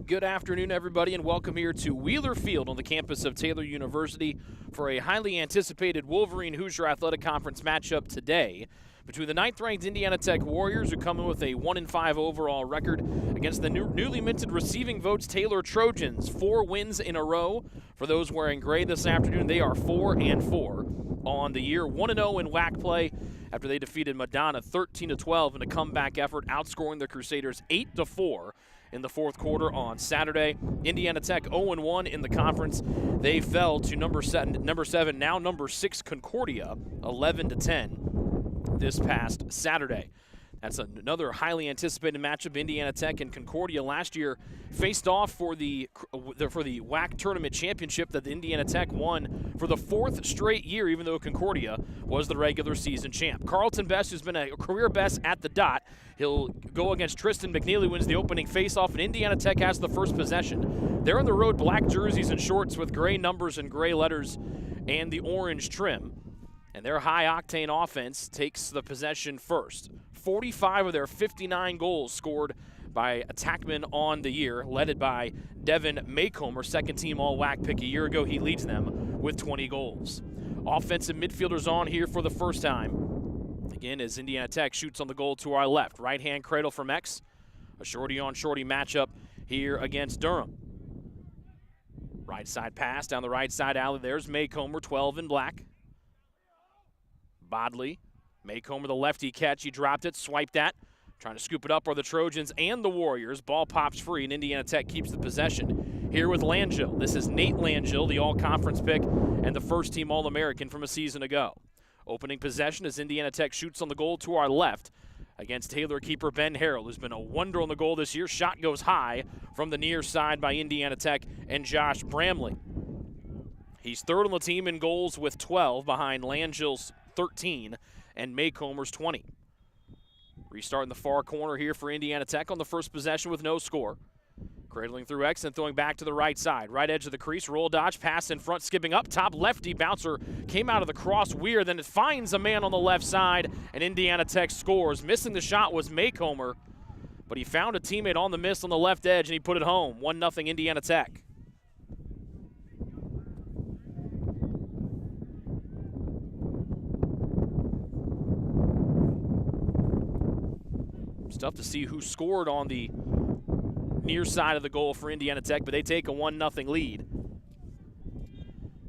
Good afternoon, everybody, and welcome here to Wheeler Field on the campus of Taylor University for a highly anticipated Wolverine-Hoosier Athletic Conference matchup today between the 9th-ranked Indiana Tech Warriors, who come in with a 1-5 overall record, against the newly minted receiving votes Taylor Trojans. 4 wins in a row for those wearing gray this afternoon. They are 4-4 on the year, 1-0 in WAC play after they defeated Madonna 13-12 in a comeback effort, outscoring the Crusaders 8-4 in the fourth quarter on Saturday. Indiana Tech 0-1 in the conference. They fell to number 7, now number 6 Concordia, 11-10 this past Saturday. That's another highly anticipated matchup. Indiana Tech and Concordia last year faced off for the WAC tournament championship that the Indiana Tech won for the 4th straight year, even though Concordia was the regular season champ. Carlton Best, who's been a career best at the dot, he'll go against Tristan McNeely, wins the opening faceoff, and Indiana Tech has the first possession. They're on the road, black jerseys and shorts with gray numbers and gray letters and the orange trim. And their high-octane offense takes the possession first. 45 of their 59 goals scored by attackmen on the year, led by Devin Maycomer, second-team All-WAC pick a year ago. He leads them with 20 goals. Offensive midfielders on here for the first time. Again, as Indiana Tech shoots on the goal to our left. Right-hand cradle from X. A shorty-on-shorty matchup here against Durham. Right side pass down the right side alley. There's Maycomer, 12 in black. Bodley, Maycomer the lefty catch, he dropped it, swiped that. Trying to scoop it up are the Trojans and the Warriors. Ball pops free and Indiana Tech keeps the possession. Here with Langell. This is Nate Langell, the all-conference pick and the first-team All-American from a season ago. Opening possession as Indiana Tech shoots on the goal to our left against Taylor keeper Ben Harrell, who's been a wonder on the goal this year. Shot goes high from the near side by Indiana Tech and Josh Bramley. He's third on the team in goals with 12 behind Langell's 13 and Maycomer's 20. Restart in the far corner here for Indiana Tech on the first possession with no score. Cradling through X and throwing back to the right side. Right edge of the crease, roll dodge, pass in front, skipping up top, lefty bouncer came out of the cross weird, then it finds a man on the left side, and Indiana Tech scores. Missing the shot was Maycomer, but he found a teammate on the miss on the left edge and he put it home. 1-0 Indiana Tech. It's tough to see who scored on the near side of the goal for Indiana Tech, but they take a 1-0 lead.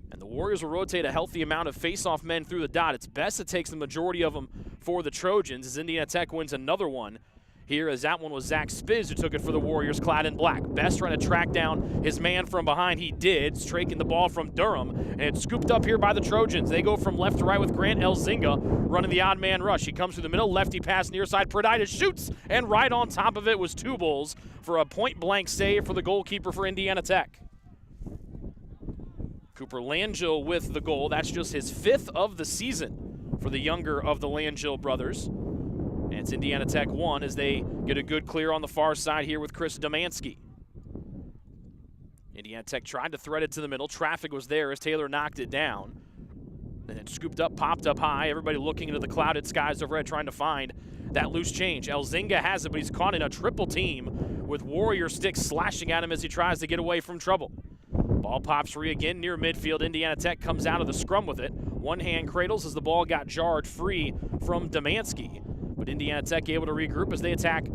And the Warriors will rotate a healthy amount of face-off men through the dot. It's best it takes the majority of them for the Trojans as Indiana Tech wins another one here, as that one was Zach Spiz who took it for the Warriors, clad in black. Best trying to track down his man from behind. He did, striking the ball from Durham, and it's scooped up here by the Trojans. They go from left to right with Grant Elzinga running the odd man rush. He comes through the middle, lefty pass near side. Proditis shoots, and right on top of it was Tubals for a point-blank save for the goalkeeper for Indiana Tech. Cooper Langell with the goal. That's just his 5th of the season for the younger of the Langell brothers. And it's Indiana Tech 1 as they get a good clear on the far side here with Chris Domansky. Indiana Tech tried to thread it to the middle. Traffic was there as Taylor knocked it down. And then scooped up, popped up high. Everybody looking into the clouded skies overhead trying to find that loose change. Elzinga has it, but he's caught in a triple team with Warrior sticks slashing at him as he tries to get away from trouble. Ball pops free again near midfield. Indiana Tech comes out of the scrum with it. One-hand cradles as the ball got jarred free from Domansky. But Indiana Tech able to regroup as they attack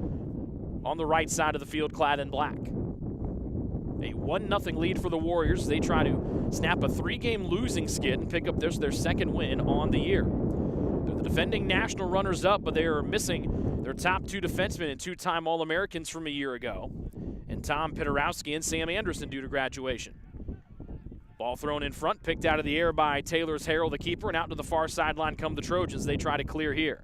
on the right side of the field, clad in black. A 1-0 lead for the Warriors. They try to snap a 3-game losing skid and pick up their 2nd win on the year. They're the defending national runners-up, but they are missing their top 2 defensemen and 2-time All-Americans from a year ago, and Tom Pitarowski and Sam Anderson due to graduation. Ball thrown in front, picked out of the air by Taylor's Harrell, the keeper, and out to the far sideline come the Trojans. They try to clear here.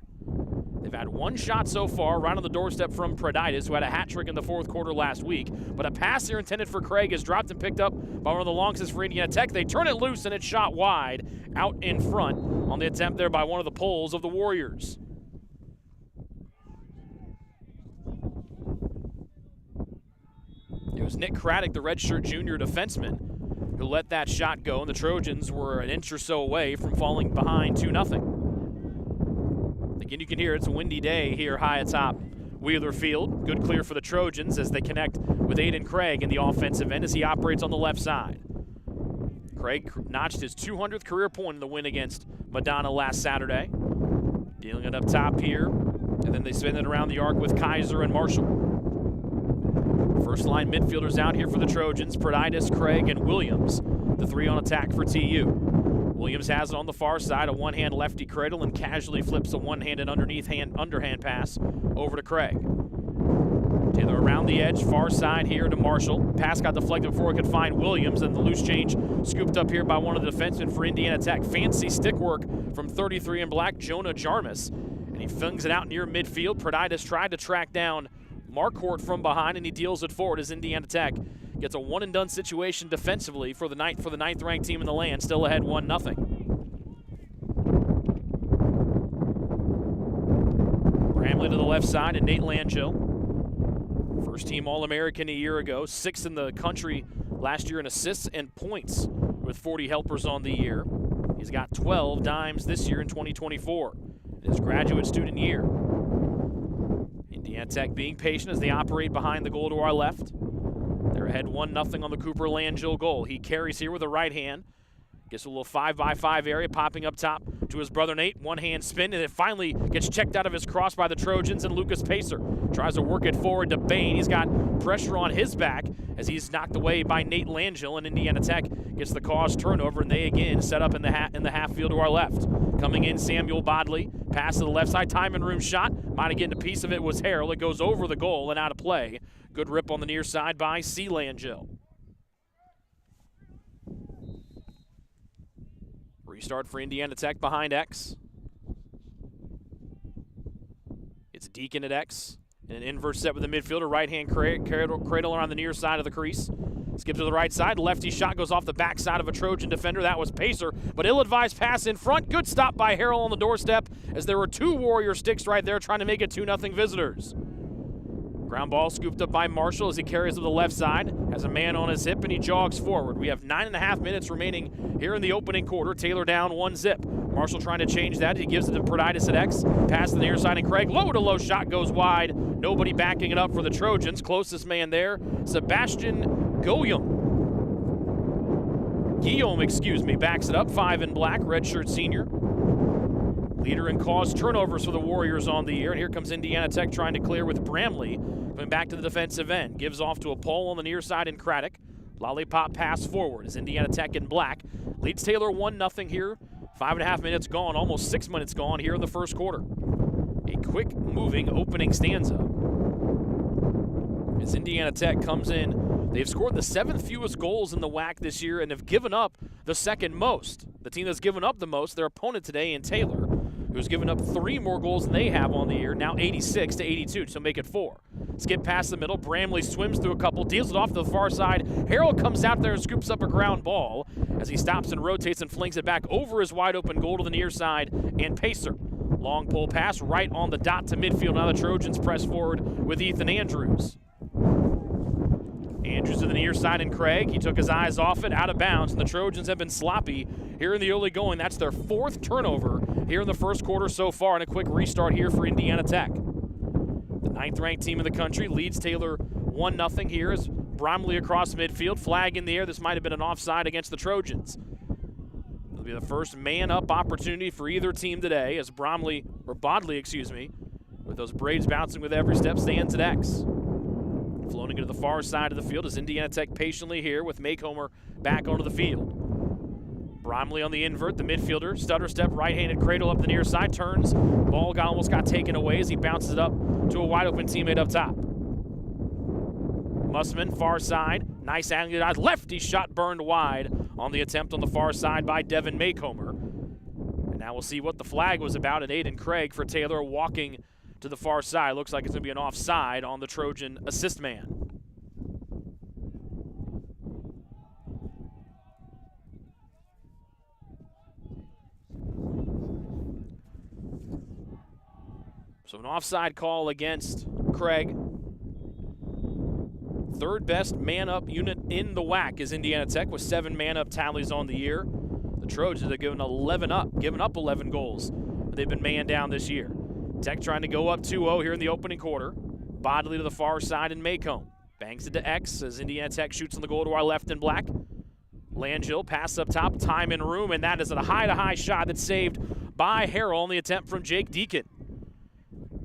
They've had 1 shot so far, right on the doorstep from Proditis, who had a hat trick in the fourth quarter last week. But a pass here intended for Craig is dropped and picked up by one of the longest for Indiana Tech. They turn it loose and it's shot wide out in front on the attempt there by one of the poles of the Warriors. It was Nick Craddock, the redshirt junior defenseman, who let that shot go, and the Trojans were an inch or so away from falling behind 2-0. Again, you can hear it's a windy day here high atop Wheeler Field. Good clear for the Trojans as they connect with Aiden Craig in the offensive end as he operates on the left side. Craig notched his 200th career point in the win against Madonna last Saturday. Dealing it up top here, and then they spin it around the arc with Kaiser and Marshall. First line midfielders out here for the Trojans, Praditis, Craig, and Williams. The three on attack for TU. Williams has it on the far side, a one-hand lefty cradle, and casually flips a one-handed underhand pass over to Craig. Taylor around the edge, far side here to Marshall. Pass got deflected before it could find Williams, and the loose change scooped up here by one of the defensemen for Indiana Tech. Fancy stick work from 33 in black, Jonah Jarmus, and he flings it out near midfield. Praditis tried to track down Marquardt from behind, and he deals it forward as Indiana Tech gets a one-and-done situation defensively for the ninth-ranked team in the land, still ahead 1-0. Bramley to the left side, and Nate Langell. First-team All-American a year ago, 6th in the country last year in assists and points with 40 helpers on the year. He's got 12 dimes this year in 2024 in his graduate student year. Indiana Tech being patient as they operate behind the goal to our left. They're ahead 1-0 on the Cooper Langell goal. He carries here with a right hand. Gets a little 5-by-5 area, popping up top to his brother Nate. One-hand spin, and it finally gets checked out of his cross by the Trojans, and Lucas Pacer tries to work it forward to Bain. He's got pressure on his back as he's knocked away by Nate Langell, and Indiana Tech gets the cause turnover, and they again set up in the half field to our left. Coming in, Samuel Bodley. Pass to the left side, time and room shot. Might have gotten a piece of it was Harrell. It goes over the goal and out of play. Good rip on the near side by C. Langell. Restart for Indiana Tech behind X. It's Deacon at X. And an inverse set with the midfielder. Right-hand cradle around the near side of the crease. Skip to the right side. Lefty shot goes off the backside of a Trojan defender. That was Pacer. But ill-advised pass in front. Good stop by Harrell on the doorstep as there were two Warrior sticks right there trying to make it 2-0 visitors. Ground ball scooped up by Marshall as he carries to the left side. Has a man on his hip and he jogs forward. We have 9.5 minutes remaining here in the opening quarter. Taylor down 1-0. Marshall trying to change that. He gives it to Praditis at X. Pass to the near side and Craig. Low-to-low shot goes wide. Nobody backing it up for the Trojans. Closest man there, Sebastian Guillaume, backs it up. 5 in black, redshirt senior. Leader in caused turnovers for the Warriors on the year. And here comes Indiana Tech trying to clear with Bramley. Coming back to the defensive end. Gives off to a pole on the near side in Craddock. Lollipop pass forward as Indiana Tech in black leads Taylor 1-0 here. 5.5 minutes gone, almost 6 minutes gone here in the first quarter. A quick moving opening stanza. As Indiana Tech comes in, they've scored the 7th fewest goals in the WAC this year and have given up the 2nd most. The team that's given up the most, their opponent today in Taylor, who's given up 3 more goals than they have on the year, now 86-82, so make it 4. Skip past the middle, Bramley swims through a couple, deals it off to the far side. Harrell comes out there and scoops up a ground ball as he stops and rotates and flings it back over his wide open goal to the near side, and Pacer. Long pull pass right on the dot to midfield. Now the Trojans press forward with Ethan Andrews. Andrews to the near side and Craig. He took his eyes off it, out of bounds, and the Trojans have been sloppy here in the early going. That's their 4th turnover here in the first quarter so far, and a quick restart here for Indiana Tech. The 9th-ranked team in the country leads Taylor 1-0 here as Bromley across midfield. Flag in the air. This might have been an offside against the Trojans. It'll be the first man-up opportunity for either team today as Bodley, with those braids bouncing with every step, stands at X. Floating into the far side of the field is Indiana Tech patiently here with Maycomer back onto the field. Bromley on the invert, the midfielder, stutter step, right-handed cradle up the near side, turns. Ball almost got taken away as he bounces it up to a wide open teammate up top. Mussman, far side, nice angle, lefty shot burned wide on the attempt on the far side by Devin Maycomer. And now we'll see what the flag was about, and Aiden Craig for Taylor walking to the far side. Looks like it's going to be an offside on the Trojan assist man. So an offside call against Craig. 3rd best man-up unit in the WAC is Indiana Tech with 7 man-up tallies on the year. The Trojans have given up 11 goals. They've been man down this year. Tech trying to go up 2-0 here in the opening quarter. Bodley to the far side and Maycomb. Bangs it to X as Indiana Tech shoots on the goal to our left in black. Langell pass up top, time and room, and that is a high-to-high shot that's saved by Harrell on the attempt from Jake Deacon.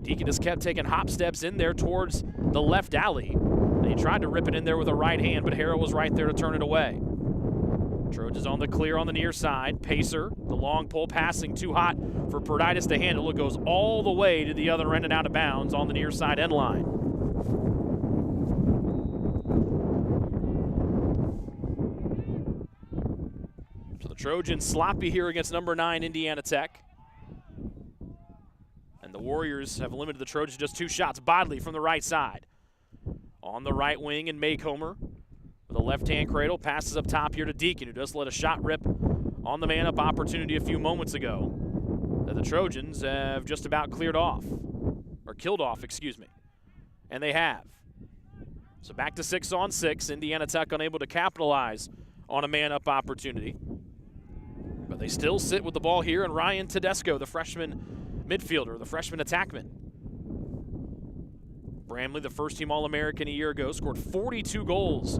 Deacon just kept taking hop steps in there towards the left alley. And he tried to rip it in there with a right hand, but Harrell was right there to turn it away. Trojans on the clear on the near side. Pacer, the long pole passing too hot for Perditis to handle. It goes all the way to the other end and out of bounds on the near side end line. So the Trojans sloppy here against number 9 Indiana Tech. And the Warriors have limited the Trojans to just 2 shots. Bodley from the right side. On the right wing, and Maycomer with a left-hand cradle, passes up top here to Deacon, who just let a shot rip on the man-up opportunity a few moments ago that the Trojans have just about cleared off, or killed off, excuse me. And they have. So back to 6-on-6, Indiana Tech unable to capitalize on a man-up opportunity. But they still sit with the ball here, and Ryan Tedesco, the freshman midfielder, the freshman attackman. Bramley, the first-team All-American a year ago, scored 42 goals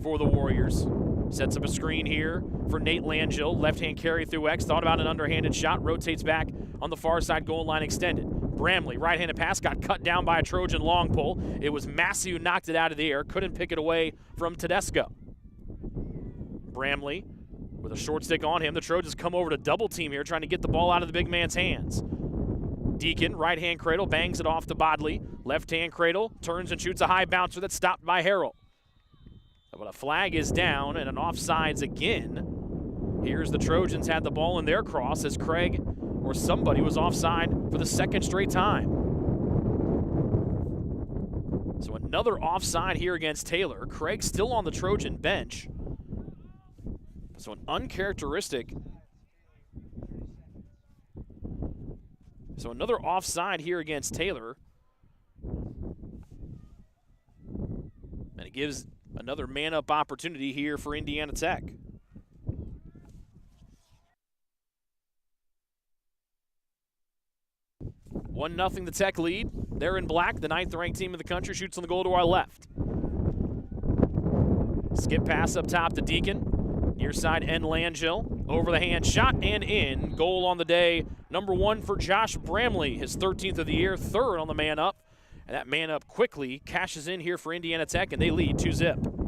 for the Warriors. Sets up a screen here for Nate Langell. Left-hand carry through X. Thought about an underhanded shot. Rotates back on the far side goal line extended. Bramley, right-handed pass, got cut down by a Trojan long pull. It was Massey who knocked it out of the air. Couldn't pick it away from Tedesco. Bramley with a short stick on him. The Trojans come over to double team here, trying to get the ball out of the big man's hands. Deacon, right-hand cradle, bangs it off to Bodley. Left-hand cradle, turns and shoots a high bouncer that's stopped by Harrell. But a flag is down and an offsides again. Here's the Trojans had the ball in their cross as Craig or somebody was offside for the second straight time. So another offside here against Taylor. Craig still on the Trojan bench. So an uncharacteristic. So another offside here against Taylor. And it gives another man-up opportunity here for Indiana Tech. 1-0 the Tech lead. They're in black. The 9th-ranked team in the country shoots on the goal to our left. Skip pass up top to Deacon. Near side end Langell. Over the hand shot and in. Goal on the day. Number 1 for Josh Bramley. His 13th of the year. 3rd on the man up. And that man up quickly cashes in here for Indiana Tech, and they lead 2-0.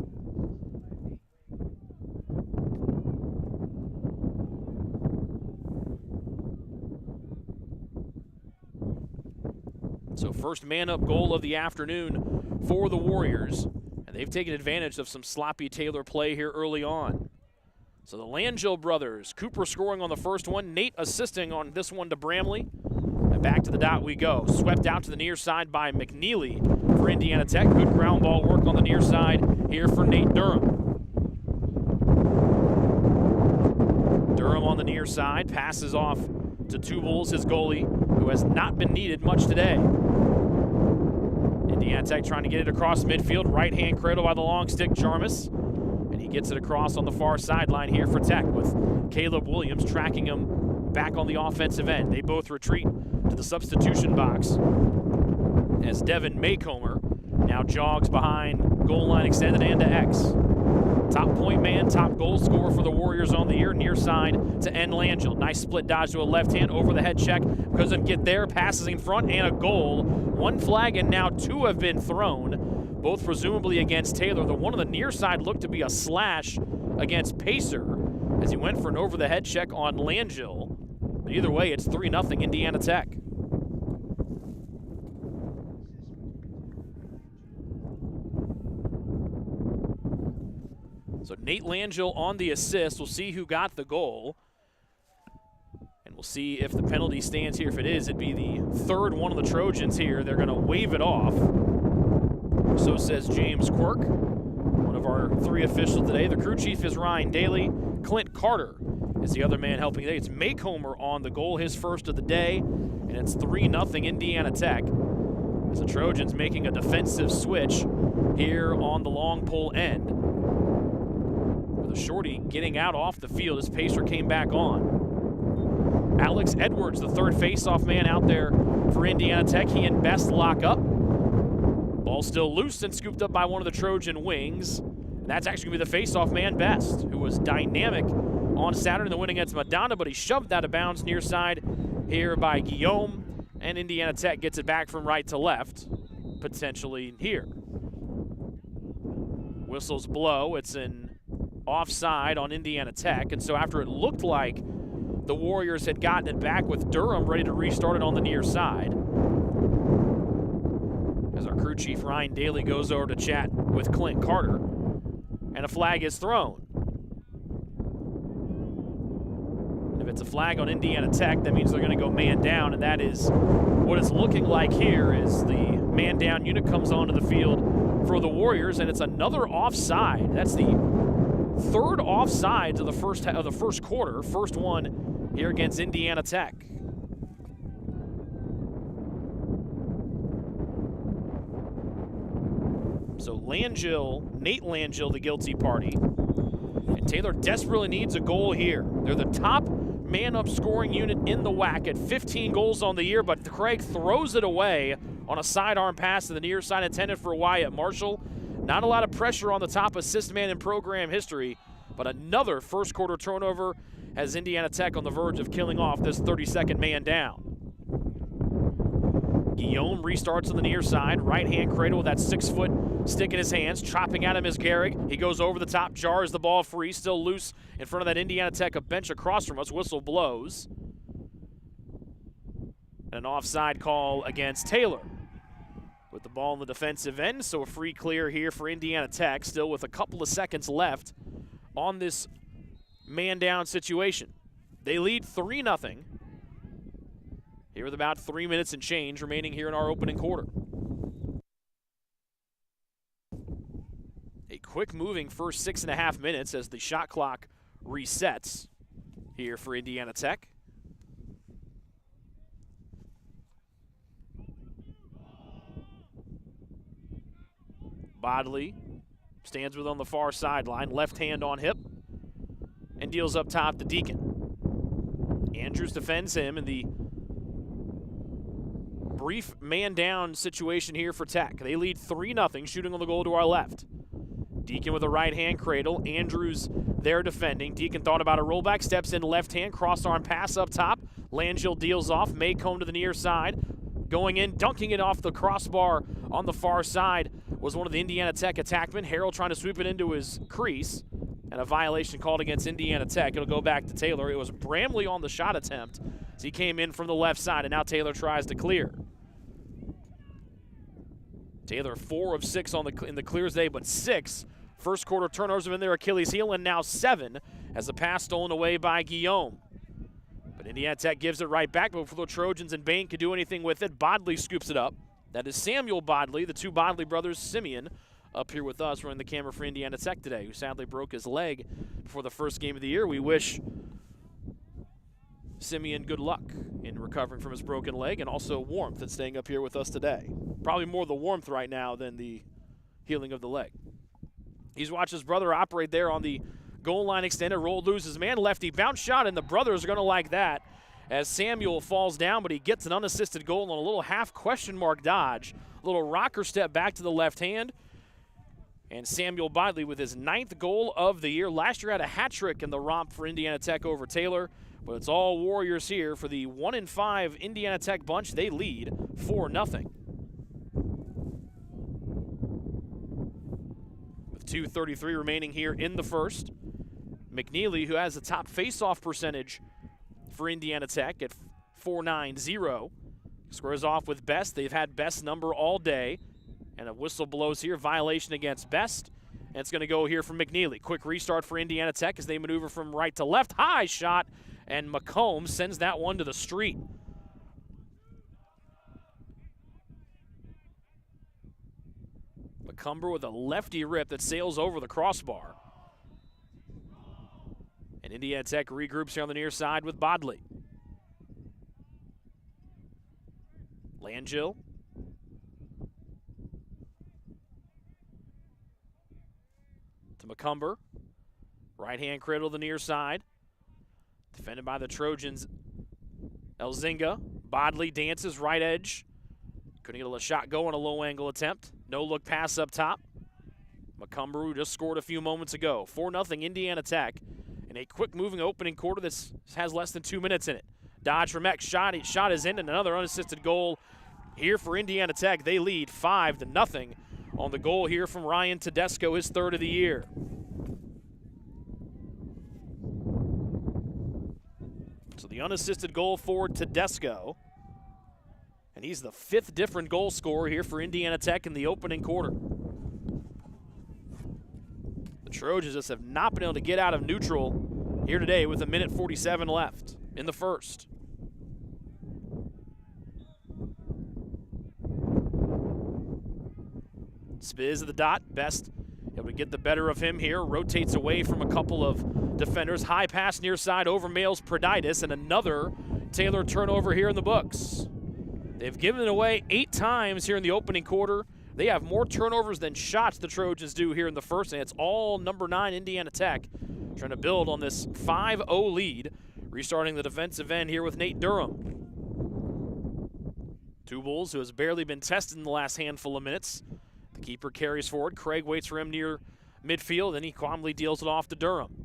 So first man-up goal of the afternoon for the Warriors. And they've taken advantage of some sloppy Taylor play here early on. So the Langell brothers, Cooper scoring on the first one, Nate assisting on this one to Bramley. And back to the dot we go. Swept out to the near side by McNeely for Indiana Tech. Good ground ball work on the near side here for Nate Durham. Durham on the near side, passes off to Tubles, his goalie, who has not been needed much today. Indiana Tech trying to get it across midfield. Right-hand cradle by the long stick, Jarmus. And he gets it across on the far sideline here for Tech with Caleb Williams tracking him back on the offensive end. They both retreat to the substitution box as Devin Maycomer now jogs behind goal line extended and to X. Top point man, top goal scorer for the Warriors on the year, near side to N. Langell. Nice split dodge to a left hand, over the head check. Doesn't get there, passes in front and a goal. 1 flag and now 2 have been thrown, both presumably against Taylor. The one on the near side looked to be a slash against Pacer as he went for an over the head check on Langell. But either way, it's 3-0 Indiana Tech. So Nate Langell on the assist. We'll see who got the goal. And we'll see if the penalty stands here. If it is, it'd be the 3rd one of the Trojans here. They're going to wave it off. So says James Quirk, one of our 3 officials today. The crew chief is Ryan Daly. Clint Carter is the other man helping today. It's Maycomer on the goal, his first of the day. And it's 3-0 Indiana Tech. As the Trojans making a defensive switch here on the long pole end. Shorty getting out off the field as Pacer came back on. Alex Edwards, the 3rd face-off man out there for Indiana Tech. He and Best lock up. still loose and scooped up by one of the Trojan wings. And that's actually going to be the face-off man, Best, who was dynamic on Saturday in the win against Madonna, but he shoved that out of bounds near side here by Guillaume. And Indiana Tech gets it back from right to left, potentially here. Whistles blow. It's an offside on Indiana Tech. And so after it looked like the Warriors had gotten it back with Durham ready to restart it on the near side, as our crew chief Ryan Daly goes over to chat with Clint Carter, and a flag is thrown. And if it's a flag on Indiana Tech, that means they're going to go man down, and that is what it's looking like here as the man down unit comes onto the field for the Warriors, and it's another offside. That's the third offside of the first quarter, first one here against Indiana Tech. So Nate Langill, the guilty party. And Taylor desperately needs a goal here. They're the top man-up scoring unit in the WAC at 15 goals on the year, but Craig throws it away on a sidearm pass to the near side intended for Wyatt Marshall. Not a lot of pressure on the top assist man in program history, but another first quarter turnover has Indiana Tech on the verge of killing off this 32nd man down. Guillaume restarts on the near side, right-hand cradle with that 6-foot stick in his hands, chopping at him is Gehrig. He goes over the top, jars the ball free, still loose in front of that Indiana Tech, a bench across from us. Whistle blows. An offside call against Taylor with the ball in the defensive end, so a free clear here for Indiana Tech, still with a couple of seconds left on this man-down situation. They lead 3-0. Here with about 3 minutes and change remaining here in our opening quarter. A quick moving first 6.5 minutes as the shot clock resets here for Indiana Tech. Bodley stands with on the far sideline, left hand on hip, and deals up top to Deacon. Andrews defends him in the brief man-down situation here for Tech. They lead 3-0, shooting on the goal to our left. Deacon with a right-hand cradle. Andrews there defending. Deacon thought about a rollback, steps in left-hand, cross-arm pass up top. Langill deals off. Maycomb to the near side. Going in, dunking it off the crossbar on the far side was one of the Indiana Tech attackmen. Harrell trying to sweep it into his crease. And a violation called against Indiana Tech. It'll go back to Taylor. It was Bramley on the shot attempt as he came in from the left side, and now Taylor tries to clear. Taylor 4 of 6 in the clears day, but 6 first quarter turnovers have been their Achilles heel, and now 7 as the pass stolen away by Guillaume. But Indiana Tech gives it right back, but before the Trojans and Bain could do anything with it, Bodley scoops it up. That is Samuel Bodley, the two Bodley brothers, Simeon, up here with us running the camera for Indiana Tech today, who sadly broke his leg before the first game of the year. We wish Simeon good luck in recovering from his broken leg, and also warmth in staying up here with us today. Probably more the warmth right now than the healing of the leg. He's watched his brother operate there on the goal line extended, rolled loose his man, lefty bounce shot, and the brothers are going to like that as Samuel falls down, but he gets an unassisted goal on a little half question mark dodge. A little rocker step back to the left hand. And Samuel Bodley with his 9th goal of the year. Last year had a hat trick in the romp for Indiana Tech over Taylor. But it's all Warriors here for the 1-5 Indiana Tech bunch. They lead 4-0. With 2:33 remaining here in the first, McNeely, who has the top face-off percentage for Indiana Tech at .490, squares off with Best. They've had Best's number all day. And a whistle blows here, violation against Best. And it's going to go here from McNeely. Quick restart for Indiana Tech as they maneuver from right to left. High shot, and McComb sends that one to the street. McCumber with a lefty rip that sails over the crossbar. And Indiana Tech regroups here on the near side with Bodley. Langill. To McCumber. Right-hand cradle to the near side. Defended by the Trojans. Elzinga. Bodley dances right edge. Couldn't get a shot going, a low-angle attempt. No-look pass up top. McCumber just scored a few moments ago. 4-0 Indiana Tech in a quick-moving opening quarter that has less than 2 minutes in it. Dodge from X, shot is in, and another unassisted goal here for Indiana Tech. They lead 5-0 on the goal here from Ryan Tedesco, his third of the year. So the unassisted goal for Tedesco, and he's the 5th different goal scorer here for Indiana Tech in the opening quarter. The Trojans just have not been able to get out of neutral here today with 1:47 left in the first. Spiz at the dot, Best able to get the better of him here, rotates away from a couple of defenders. High pass near side over Males Proditis, and another Taylor turnover here in the books. They've given it away 8 times here in the opening quarter. They have more turnovers than shots, the Trojans do here in the first, and it's all number 9 Indiana Tech trying to build on this 5-0 lead, restarting the defensive end here with Nate Durham. Two Bulls, who has barely been tested in the last handful of minutes. The keeper carries forward. Craig waits for him near midfield, and he calmly deals it off to Durham.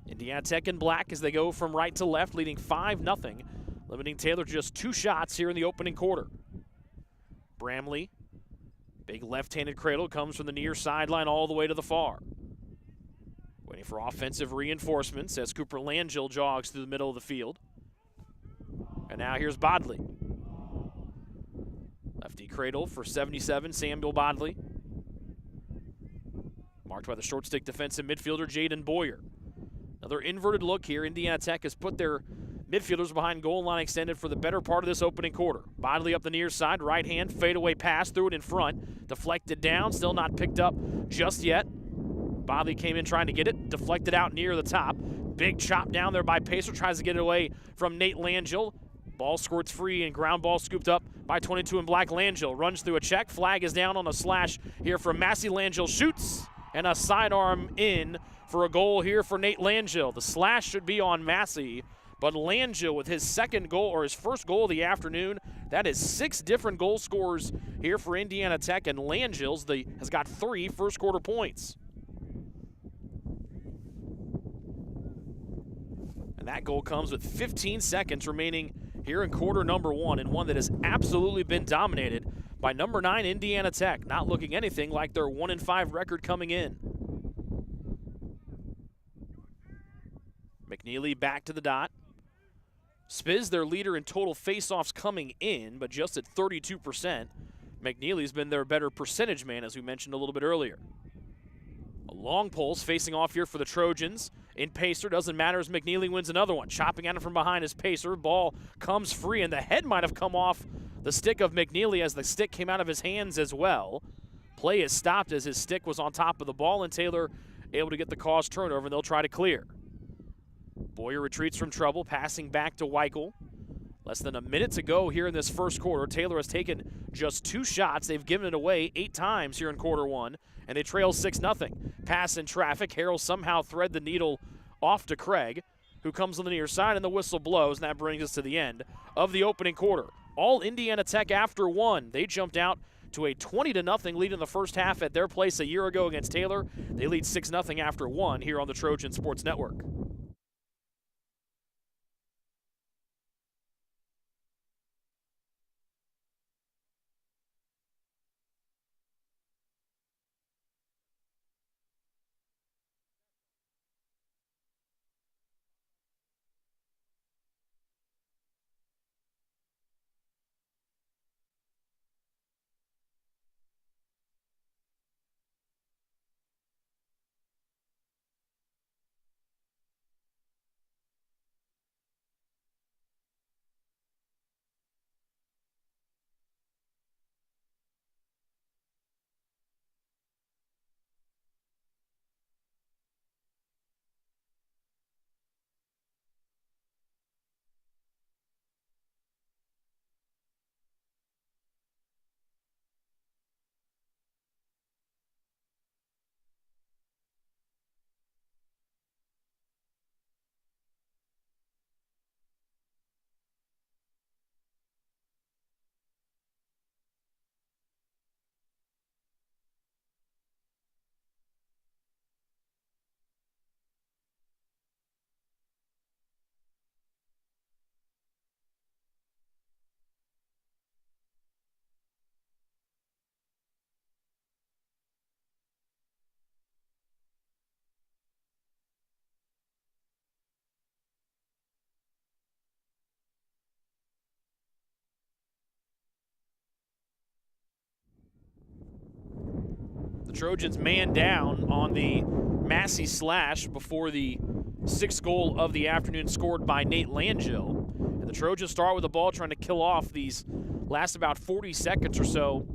Indiana Tech in black as they go from right to left, leading 5-0, limiting Taylor to just 2 shots here in the opening quarter. Bramley, big left-handed cradle, comes from the near sideline all the way to the far. Waiting for offensive reinforcements as Cooper Langell jogs through the middle of the field. And now here's Bodley. Lefty cradle for 77, Samuel Bodley. Marked by the short stick defensive midfielder, Jaden Boyer. Another inverted look here. Indiana Tech has put their midfielders behind goal line extended for the better part of this opening quarter. Bodley up the near side, right hand, fadeaway pass, threw it in front. Deflected down, still not picked up just yet. Bodley came in trying to get it, deflected out near the top. Big chop down there by Pacer, tries to get it away from Nate Langell. Ball squirts free and ground ball scooped up by 22 in black. Langell runs through a check. Flag is down on a slash here from Massey. Langell shoots, and a sidearm in for a goal here for Nate Langell. The slash should be on Massey, but Langell with his second goal, or his first goal of the afternoon. That is 6 different goal scorers here for Indiana Tech, and Langell's has got 3 first quarter points. And that goal comes with 15 seconds remaining here in quarter number 1, and one that has absolutely been dominated by number 9 Indiana Tech, not looking anything like their 1-5 record coming in. McNeely back to the dot. Spiz, their leader in total faceoffs coming in, but just at 32%. McNeely's been their better percentage man, as we mentioned a little bit earlier. A long pulse facing off here for the Trojans. In Pacer, doesn't matter as McNeely wins another one. Chopping at him from behind is Pacer. Ball comes free, and the head might have come off the stick of McNeely as the stick came out of his hands as well. Play is stopped as his stick was on top of the ball, and Taylor able to get the cause turnover, and they'll try to clear. Boyer retreats from trouble, passing back to Weichel. Less than a minute to go here in this first quarter. Taylor has taken just 2 shots. They've given it away 8 times here in quarter 1, and they trail 6-0. Pass in traffic. Harrell somehow thread the needle off to Craig, who comes on the near side, and the whistle blows, and that brings us to the end of the opening quarter. All Indiana Tech after 1. They jumped out to a 20-0 lead in the first half at their place a year ago against Taylor. They lead 6-0 after 1 here on the Trojan Sports Network. The Trojans man down on the Massey slash before the 6th goal of the afternoon scored by Nate Langell. And the Trojans start with the ball trying to kill off these last about 40 seconds or so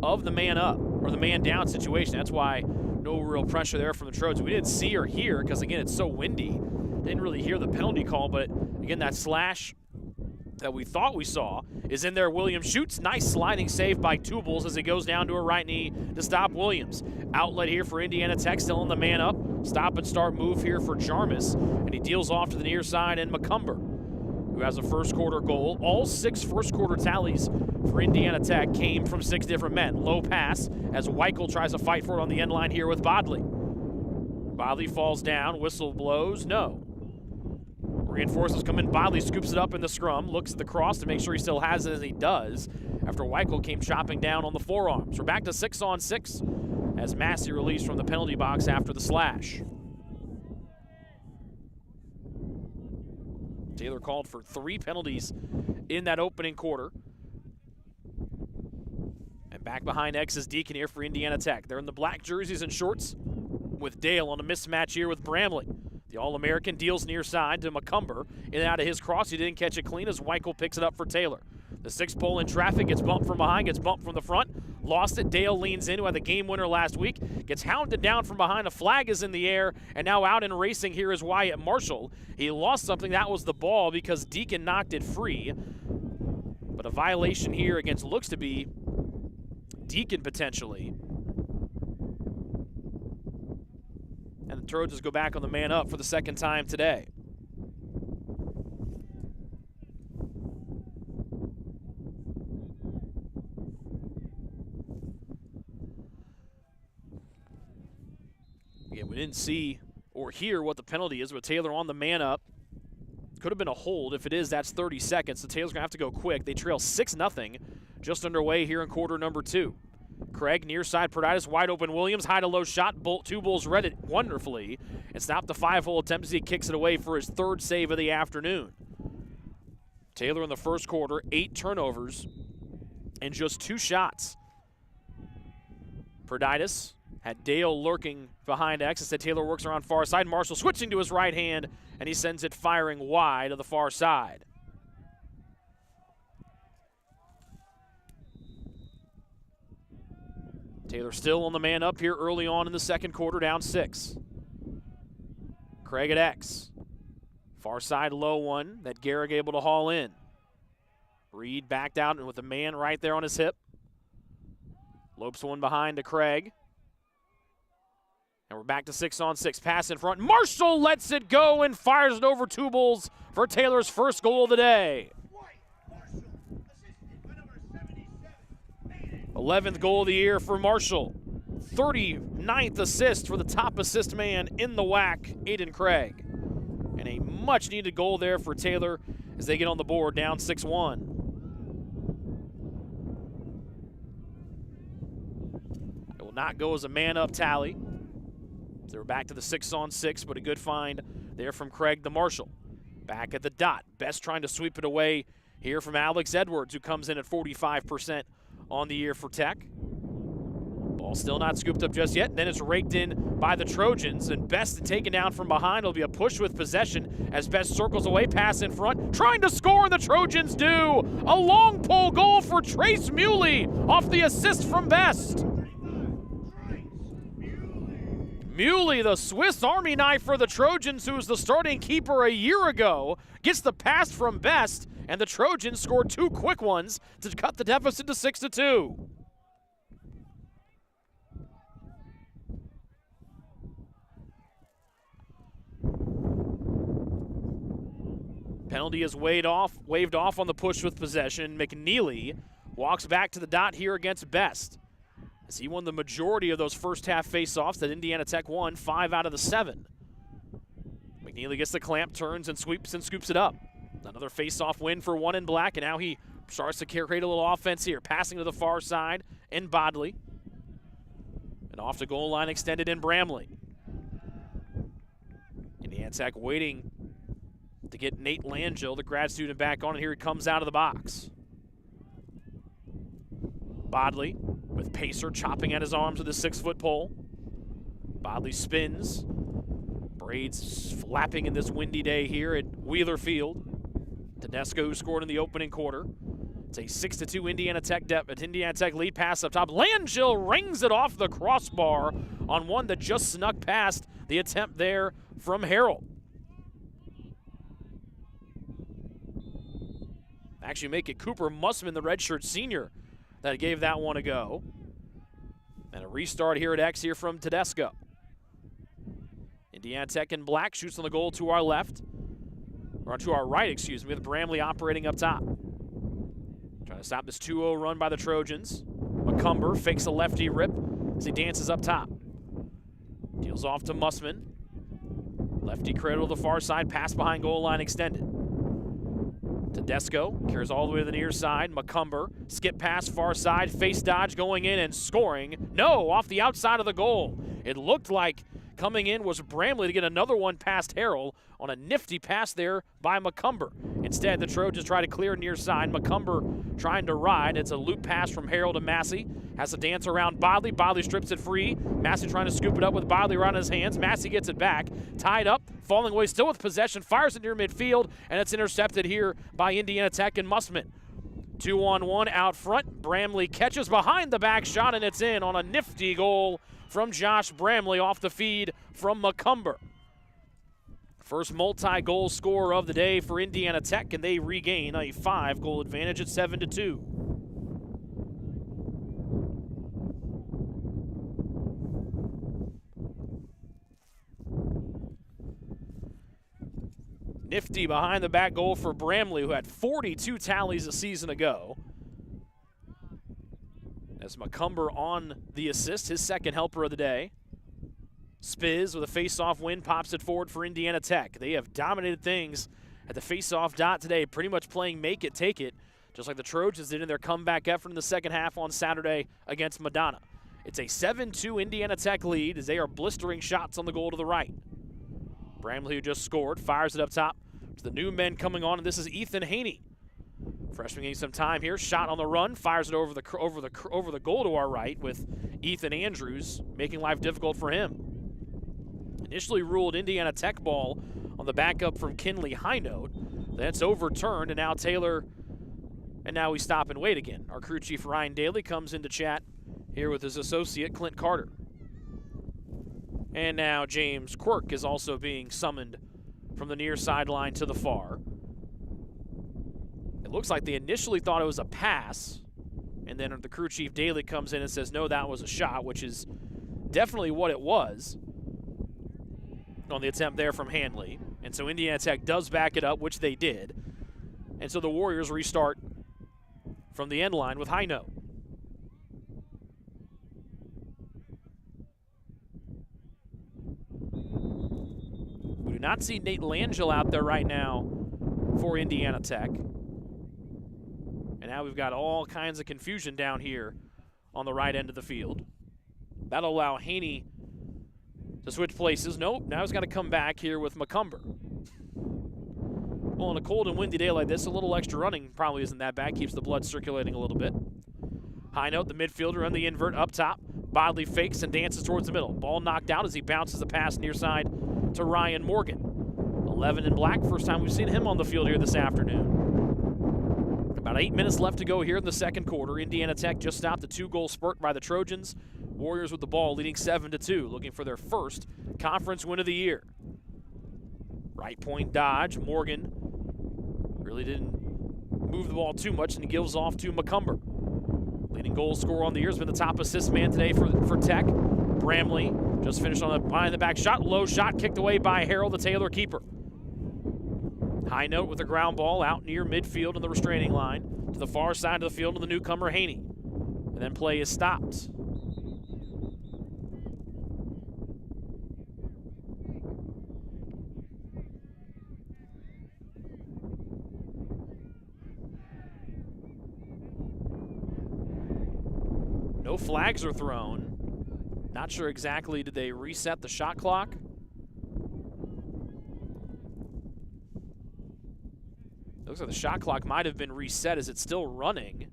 of the man up or the man down situation. That's why no real pressure there from the Trojans. We didn't see or hear because, again, it's so windy. Didn't really hear the penalty call, but again, that slash that we thought we saw is in there. Williams shoots. Nice sliding save by Tubles as he goes down to a right knee to stop Williams. Outlet here for Indiana Tech, still on the man up. Stop and start move here for Jarmus, and he deals off to the near side, and McCumber, who has a first quarter goal. All 6 first quarter tallies for Indiana Tech came from 6 different men. Low pass as Weichel tries to fight for it on the end line here with Bodley. Bodley falls down, whistle blows, no. Reinforcements come in, Bodley scoops it up in the scrum, looks at the cross to make sure he still has it, as he does, after Weichel came chopping down on the forearms. We're back to 6-on-6 as Massey released from the penalty box after the slash. Taylor called for 3 penalties in that opening quarter. And back behind X is Deacon here for Indiana Tech. They're in the black jerseys and shorts with Dale on a mismatch here with Bramley. The All-American deals near side to McCumber. In and out of his cross, he didn't catch it clean as Weichel picks it up for Taylor. The 6th pole in traffic, gets bumped from behind, gets bumped from the front. Lost it, Dale leans in, who had the game winner last week. Gets hounded down from behind, a flag is in the air, and now out and racing here is Wyatt Marshall. He lost something, that was the ball because Deacon knocked it free. But a violation here against, looks to be Deacon potentially. And the Trojans go back on the man up for the 2nd time today. Again, we didn't see or hear what the penalty is, but Taylor on the man up. Could have been a hold. If it is, that's 30 seconds. So Taylor's going to have to go quick. They trail 6-0, just underway here in quarter number 2. Craig near side, Perditis wide open. Williams high to low shot. Two Bulls read it wonderfully and stopped the 5-hole attempt as he kicks it away for his 3rd save of the afternoon. Taylor in the first quarter, 8 turnovers and just 2 shots. Perditis had Dale lurking behind X. Instead, Taylor works around far side. Marshall switching to his right hand, and he sends it firing wide to the far side. Taylor still on the man up here early on in the 2nd quarter, down 6. Craig at X. Far side low one that Garrick able to haul in. Reed backed out and with a man right there on his hip. Lopes one behind to Craig. And we're back to 6-on-6. Pass in front. Marshall lets it go and fires it over 2 Bulls for Taylor's 1st goal of the day. 11th goal of the year for Marshall. 39th assist for the top assist man in the WAC, Aiden Craig. And a much-needed goal there for Taylor as they get on the board, down 6-1. It will not go as a man-up tally. They were back to the 6-on-6, but a good find there from Craig the Marshall. Back at the dot. Best trying to sweep it away here from Alex Edwards, who comes in at 45% on the year for Tech. Ball still not scooped up just yet. Then it's raked in by the Trojans, and Best taken down from behind. It'll be a push with possession as Best circles away, pass in front, trying to score, and the Trojans do. A long pole goal for Trace Muley off the assist from Best. Muley, the Swiss Army knife for the Trojans, who was the starting keeper a year ago, gets the pass from Best, and the Trojans scored 2 quick ones to cut the deficit to 6-2. Penalty is waved off on the push with possession. McNeely walks back to the dot here against Best, as he won the majority of those first half face-offs that Indiana Tech won, 5 out of the 7. McNeely gets the clamp, turns and sweeps and scoops it up. Another face-off win for one in black, and now he starts to create a little offense here, passing to the far side in Bodley. And off the goal line extended in Bramley. Indiana Tech waiting to get Nate Langell, the grad student, back on, and here he comes out of the box. Bodley with Pacer chopping at his arms with a 6-foot pole. Bodley spins. Braids flapping in this windy day here at Wheeler Field. Tedesco, who scored in the opening quarter. It's a 6-2 Indiana Tech lead. Pass up top. Langell rings it off the crossbar on one that just snuck past the attempt there from Harrell. Actually make it Cooper Mussman, the redshirt senior, that gave that one a go. And a restart here at X here from Tedesco. Indiana Tech in black, shoots on the goal to our left. Or to our right, excuse me, with Bramley operating up top. Trying to stop this 2-0 run by the Trojans. McCumber fakes a lefty rip as he dances up top. Deals off to Mussman. Lefty cradle to the far side, pass behind goal line extended. Tedesco carries all the way to the near side. McCumber, skip pass far side, face dodge going in and scoring. No, off the outside of the goal. It looked like coming in was Bramley to get another one past Harrell on a nifty pass there by McCumber. Instead, the Trojans try to clear near side. McCumber trying to ride. It's a loop pass from Harrell to Massey. Has to dance around Bodley. Bodley strips it free. Massey trying to scoop it up with Bodley right on his hands. Massey gets it back. Tied up. Falling away still with possession. Fires it near midfield. And it's intercepted here by Indiana Tech and Mussman. 2-on-1 out front. Bramley catches behind the back shot, and it's in on a nifty goal from Josh Bramley off the feed from McCumber. First multi-goal scorer of the day for Indiana Tech, and they regain a 5-goal advantage at 7-2. Nifty behind the back goal for Bramley, who had 42 tallies a season ago. As McCumber on the assist, his second helper of the day. Spiz with a face-off win pops it forward for Indiana Tech. They have dominated things at the face-off dot today, pretty much playing make it, take it, just like the Trojans did in their comeback effort in the second half on Saturday against Madonna. It's a 7-2 Indiana Tech lead as they are blistering shots on the goal to the right. Bramley, who just scored, fires it up top to the new men coming on, and this is Ethan Haney. Freshman getting some time here, shot on the run, fires it over the goal to our right with Ethan Andrews, making life difficult for him. Initially ruled Indiana Tech ball on the backup from Kinley Highnote. That's overturned, and now Taylor, and now we stop and wait again. Our crew chief Ryan Daly comes into chat here with his associate Clint Carter. And now James Quirk is also being summoned from the near sideline to the far. It looks like they initially thought it was a pass, and then the crew chief Daly comes in and says, no, that was a shot, which is definitely what it was on the attempt there from Hanley. And so Indiana Tech does back it up, which they did. And so the Warriors restart from the end line with Highnote. We do not see Nate Langell out there right now for Indiana Tech. And now we've got all kinds of confusion down here on the right end of the field. That'll allow Haney to switch places. Nope, now he's got to come back here with McCumber. Well, in a cold and windy day like this, a little extra running probably isn't that bad. Keeps the blood circulating a little bit. Highnote, the midfielder on the invert up top. Bodley fakes and dances towards the middle. Ball knocked out as he bounces the pass near side to Ryan Morgan. 11 in black, first time we've seen him on the field here this afternoon. About 8 minutes left to go here in the second quarter. Indiana Tech just stopped a 2-goal spurt by the Trojans. Warriors with the ball leading 7-2, looking for their first conference win of the year. Right point dodge. Morgan really didn't move the ball too much, and he gives off to McCumber. Leading goal scorer on the year has been the top assist man today for Tech. Bramley just finished on a behind the back shot. Low shot kicked away by Harrell, the Taylor keeper. Highnote with the ground ball out near midfield on the restraining line to the far side of the field to the newcomer Haney. And then play is stopped. No flags are thrown. Not sure exactly, did they reset the shot clock? Looks like the shot clock might have been reset as it's still running.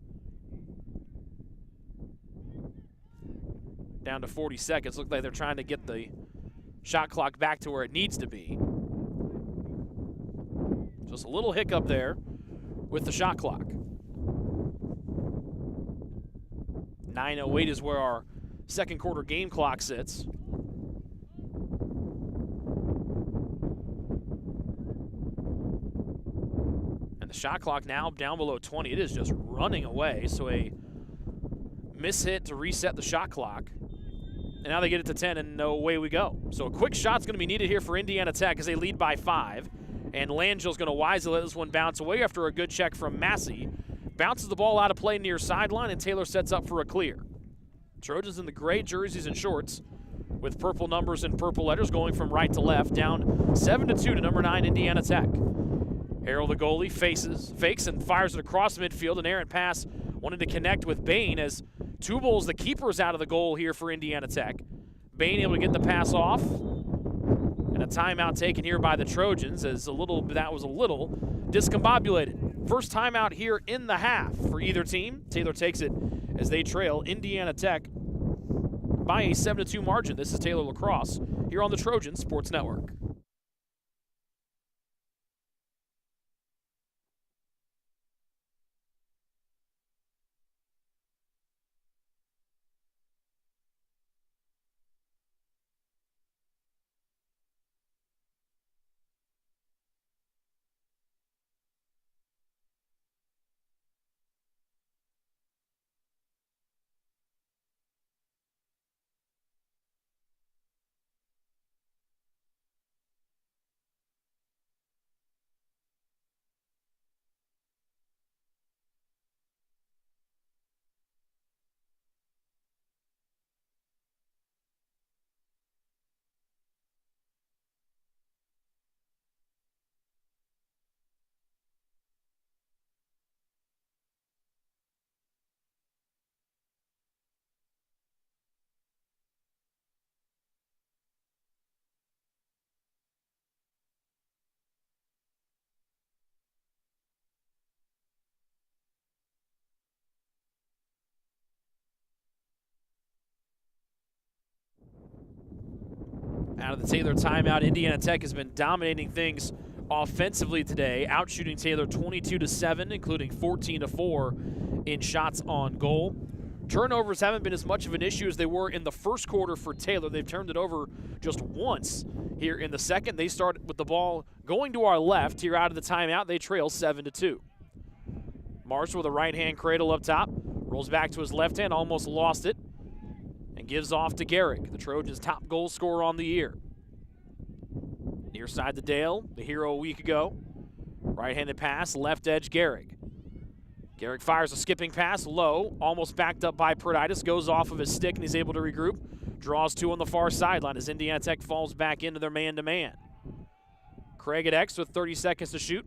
down to 40 seconds. Look like they're trying to get the shot clock back to where it needs to be. Just a little hiccup there with the shot clock. 9:08 is where our second quarter game clock sits. And the shot clock now down below 20. It is just running away. So a miss hit to reset the shot clock. And now they get it to 10, and away we go. So a quick shot's going to be needed here for Indiana Tech as they lead by 5. And Langill's going to wisely let this one bounce away after a good check from Massey. Bounces the ball out of play near sideline, and Taylor sets up for a clear. Trojans in the gray jerseys and shorts with purple numbers and purple letters going from right to left, down 7-2 to number 9 Indiana Tech. Harrell, the goalie, fakes and fires it across midfield. An errant pass wanted to connect with Bain as Tubal's the keeper is out of the goal here for Indiana Tech. Bain able to get the pass off. And a timeout taken here by the Trojans as that was a little discombobulated. First timeout here in the half for either team. Taylor takes it as they trail Indiana Tech by a 7-2 margin. This is Taylor Lacrosse here on the Trojan Sports Network. Out of the Taylor timeout, Indiana Tech has been dominating things offensively today, outshooting Taylor 22-7, including 14-4 in shots on goal. Turnovers haven't been as much of an issue as they were in the first quarter for Taylor. They've turned it over just once here in the second. They start with the ball going to our left here out of the timeout. They trail 7-2. Marshall with a right-hand cradle up top. Rolls back to his left hand, almost lost it. And gives off to Garrick, the Trojans' top goal scorer on the year. Near side to Dale, the hero a week ago. Right-handed pass, left edge Garrick. Garrick fires a skipping pass, low, almost backed up by Perditis, goes off of his stick and he's able to regroup. Draws two on the far sideline as Indiana Tech falls back into their man-to-man. Craig at X with 30 seconds to shoot.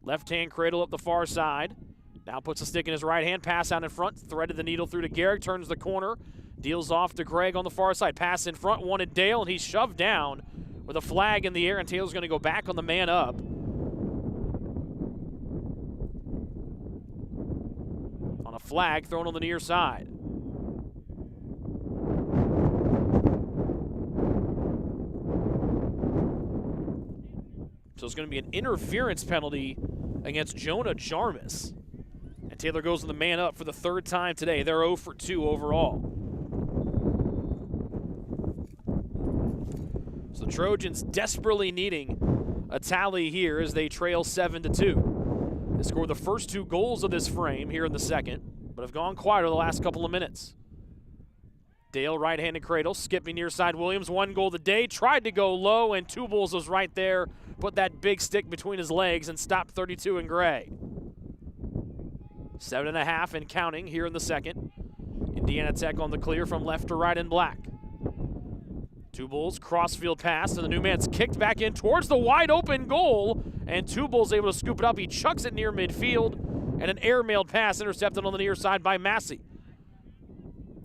Left-hand cradle up the far side. Now puts a stick in his right hand, pass out in front, threaded the needle through to Garrick, turns the corner, deals off to Craig on the far side. Pass in front, wanted Dale, and he's shoved down with a flag in the air, and Taylor's going to go back on the man up. On a flag thrown on the near side. So it's going to be an interference penalty against Jonah Jarmus. And Taylor goes on the man up for the third time today. They're 0 for 2 overall. So the Trojans desperately needing a tally here as they trail 7-2. They scored the first 2 goals of this frame here in the second, but have gone quieter the last couple of minutes. Dale, right-handed cradle, skipping near side Williams. 1 goal today, tried to go low, and Tubles was right there, put that big stick between his legs and stopped 32 in gray. 7.5 and counting here in the second. Indiana Tech on the clear from left to right in black. Tubles, crossfield pass, and the new man's kicked back in towards the wide open goal, and Tubles able to scoop it up. He chucks it near midfield, and an air-mailed pass intercepted on the near side by Massey.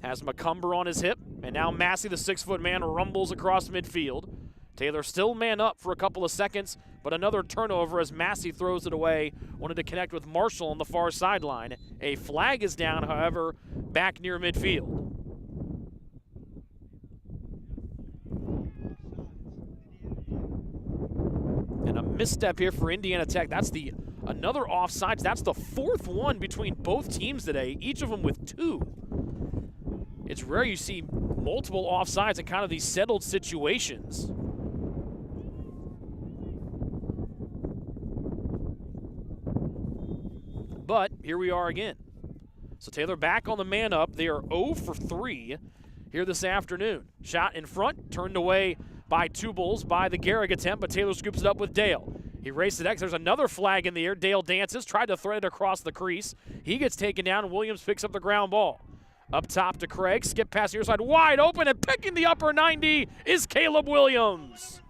Has McCumber on his hip, and now Massey, the 6-foot man, rumbles across midfield. Taylor still man up for a couple of seconds, but another turnover as Massey throws it away. Wanted to connect with Marshall on the far sideline. A flag is down, however, back near midfield. misstep here for Indiana Tech. That's another offsides. That's the fourth one between both teams today, each of them with 2. It's rare you see multiple offsides in kind of these settled situations. But here we are again. So Taylor back on the man up. They are 0 for 3 here this afternoon. Shot in front, turned away by Tubals by the Gehrig attempt, but Taylor scoops it up with Dale. He races it X. There's another flag in the air. Dale dances, tried to thread it across the crease. He gets taken down, and Williams picks up the ground ball. Up top to Craig, skip past the near side, wide open, and picking the upper 90 is Caleb Williams.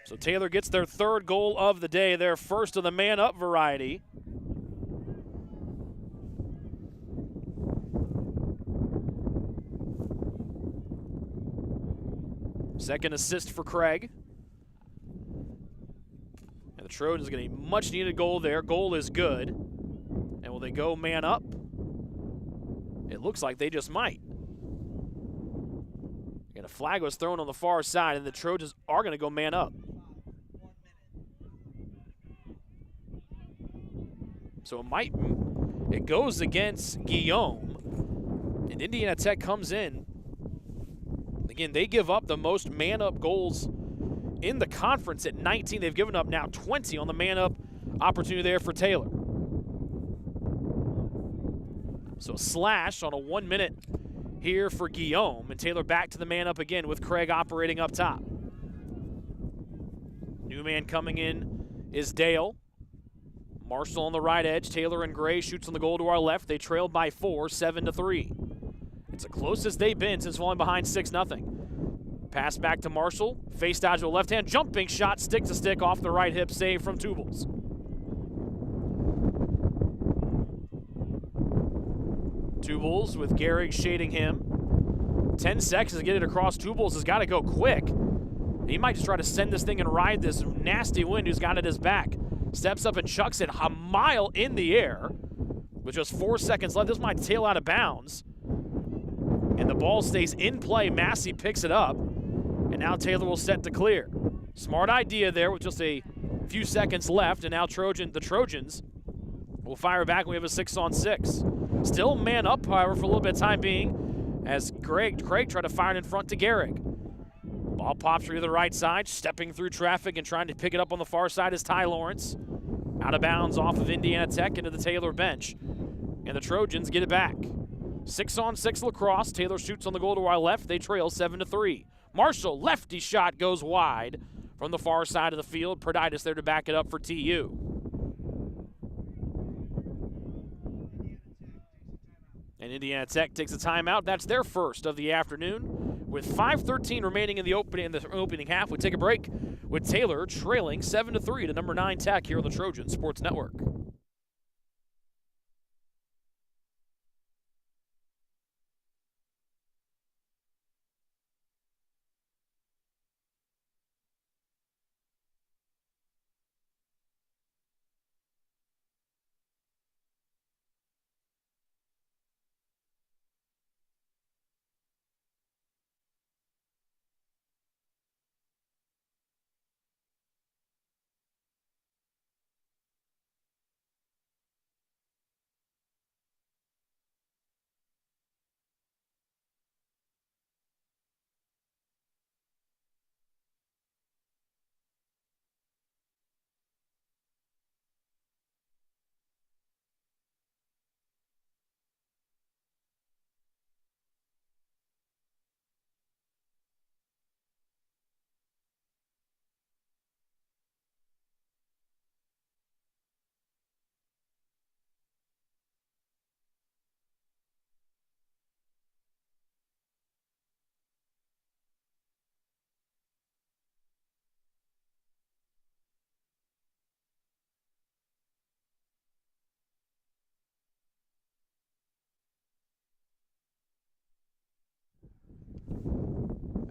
So Taylor gets their 3rd goal of the day, their first of the man-up variety. Second assist for Craig. And the Trojans get a much-needed goal there. Goal is good. And will they go man up? It looks like they just might. And a flag was thrown on the far side, and the Trojans are going to go man up. So it goes against Guillaume, and Indiana Tech comes in. Again, they give up the most man-up goals in the conference at 19. They've given up now 20 on the man-up opportunity there for Taylor. So a slash on a 1 minute here for Guillaume, and Taylor back to the man-up again with Craig operating up top. New man coming in is Dale. Marshall on the right edge. Taylor and Gray shoots on the goal to our left. They trailed by 4, 7-3. It's the closest they've been since falling behind 6-0. Pass back to Marshall. Face dodge with a left hand. Jumping shot, stick to stick off the right hip. Save from Tubals. Tubals with Gehrig shading him. 10 seconds to get it across. Tubals has got to go quick. He might just try to send this thing and ride this nasty wind who's got it at his back. Steps up and chucks it a mile in the air with just 4 seconds left. This might tail out of bounds. And the ball stays in play. Massey picks it up. And now Taylor will set to clear. Smart idea there with just a few seconds left. And now the Trojans will fire back. We have a 6-on-6. Still man up, however, for a little bit of time being, as Craig tried to fire it in front to Gehrig. Ball pops through the right side, stepping through traffic and trying to pick it up on the far side is Ty Lawrence. Out of bounds off of Indiana Tech into the Taylor bench. And the Trojans get it back. 6-on-6 lacrosse. Taylor shoots on the goal to our left. They trail 7-3. Marshall, lefty shot goes wide from the far side of the field. Perditis there to back it up for TU. And Indiana Tech takes a timeout. That's their first of the afternoon. With 5:13 remaining in the opening half, we take a break with Taylor trailing 7-3 to number 9 Tech here on the Trojan Sports Network.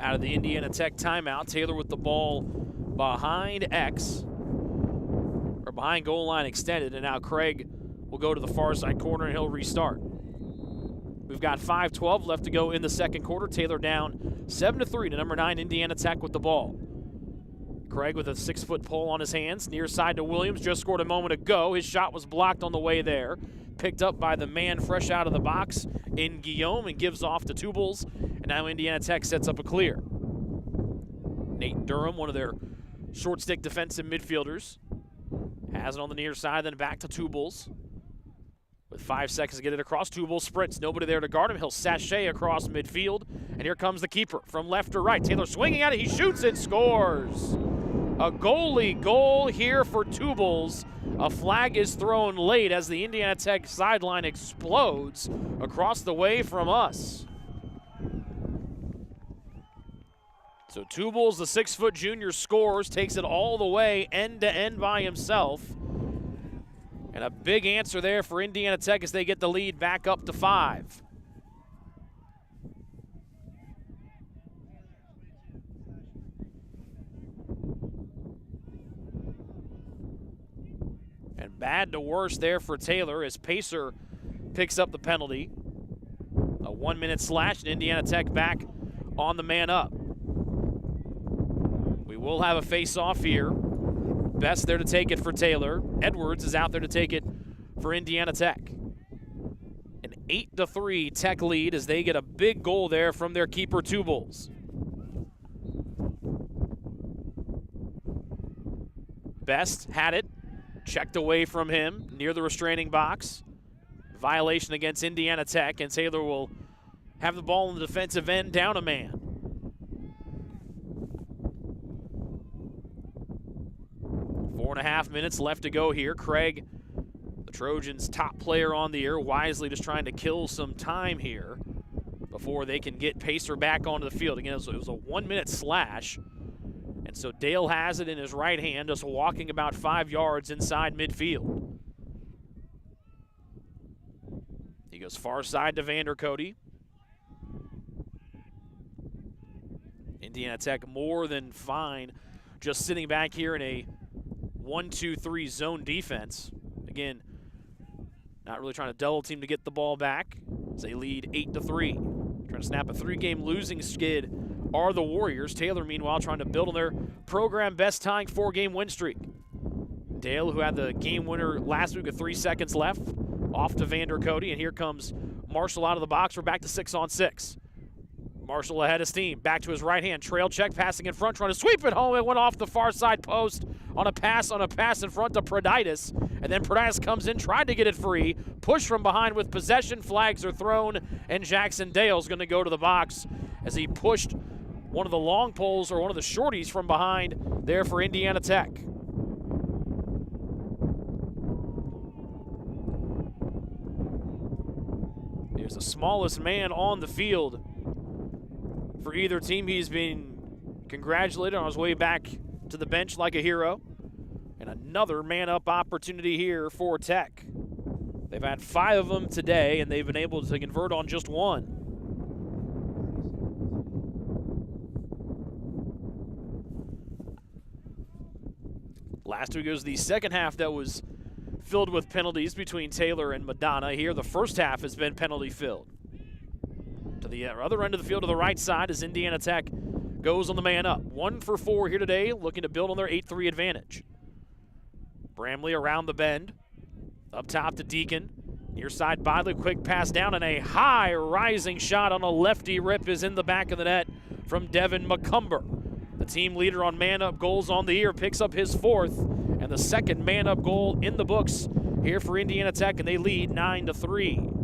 Out of the Indiana Tech timeout, Taylor with the ball behind X, or behind goal line extended, and now Craig will go to the far side corner and he'll restart. We've got 5:12 left to go in the second quarter. Taylor down 7-3 to number 9 Indiana Tech with the ball. Craig with a 6-foot pole on his hands. Near side to Williams, just scored a moment ago. His shot was blocked on the way there. Picked up by the man fresh out of the box in Guillaume and gives off to Tubles. And now Indiana Tech sets up a clear. Nate Durham, one of their short stick defensive midfielders, has it on the near side, then back to Tubles. With 5 seconds to get it across, Tubles sprints. Nobody there to guard him. He'll sachet across midfield. And here comes the keeper from left to right. Taylor swinging at it. He shoots it, scores. A goalie goal here for Tubles. A flag is thrown late as the Indiana Tech sideline explodes across the way from us. So Tubles, the 6-foot junior, scores, takes it all the way end to end by himself. And a big answer there for Indiana Tech as they get the lead back up to 5. And bad to worse there for Taylor as Pacer picks up the penalty. A 1-minute slash and Indiana Tech back on the man up. We will have a face-off here. Best there to take it for Taylor. Edwards is out there to take it for Indiana Tech. An 8-3 Tech lead as they get a big goal there from their keeper, Tubles. Best had it. Checked away from him near the restraining box. Violation against Indiana Tech, and Taylor will have the ball in the defensive end, down a man. 4.5 minutes left to go here. Craig, the Trojans' top player on the year, wisely just trying to kill some time here before they can get Pacer back onto the field. Again, it was a 1-minute slash. And so Dale has it in his right hand, just walking about 5 yards inside midfield. He goes far side to Vandercote. Indiana Tech more than fine, just sitting back here in a 1-2-3 zone defense. Again, not really trying to double team to get the ball back as they lead 8-3. Trying to snap a 3-game losing skid are the Warriors. Taylor, meanwhile, trying to build on their program best tying 4-game win streak. Dale, who had the game winner last week with 3 seconds left, off to Vandercote, and here comes Marshall out of the box. We're back to 6-on-6. Marshall ahead of steam, back to his right hand, trail check, passing in front, trying to sweep it home. It went off the far side post on a pass in front to Proditis. And then Proditis comes in, tried to get it free, push from behind with possession, flags are thrown, and Jackson Dale's gonna go to the box as he pushed one of the long poles or one of the shorties from behind there for Indiana Tech. Here's the smallest man on the field for either team. He's been congratulated on his way back to the bench like a hero. And another man-up opportunity here for Tech. They've had 5 of them today, and they've been able to convert on just 1. Last week was the second half that was filled with penalties between Taylor and Madonna. Here, the first half has been penalty-filled. To the other end of the field to the right side as Indiana Tech goes on the man up. 1 for 4 here today, looking to build on their 8-3 advantage. Bramley around the bend. Up top to Deacon. Near side, Bodley, quick pass down, and a high rising shot on a lefty rip is in the back of the net from Devin McCumber. The team leader on man-up goals on the year picks up his 4th, and the second man-up goal in the books here for Indiana Tech, and they lead 9-3.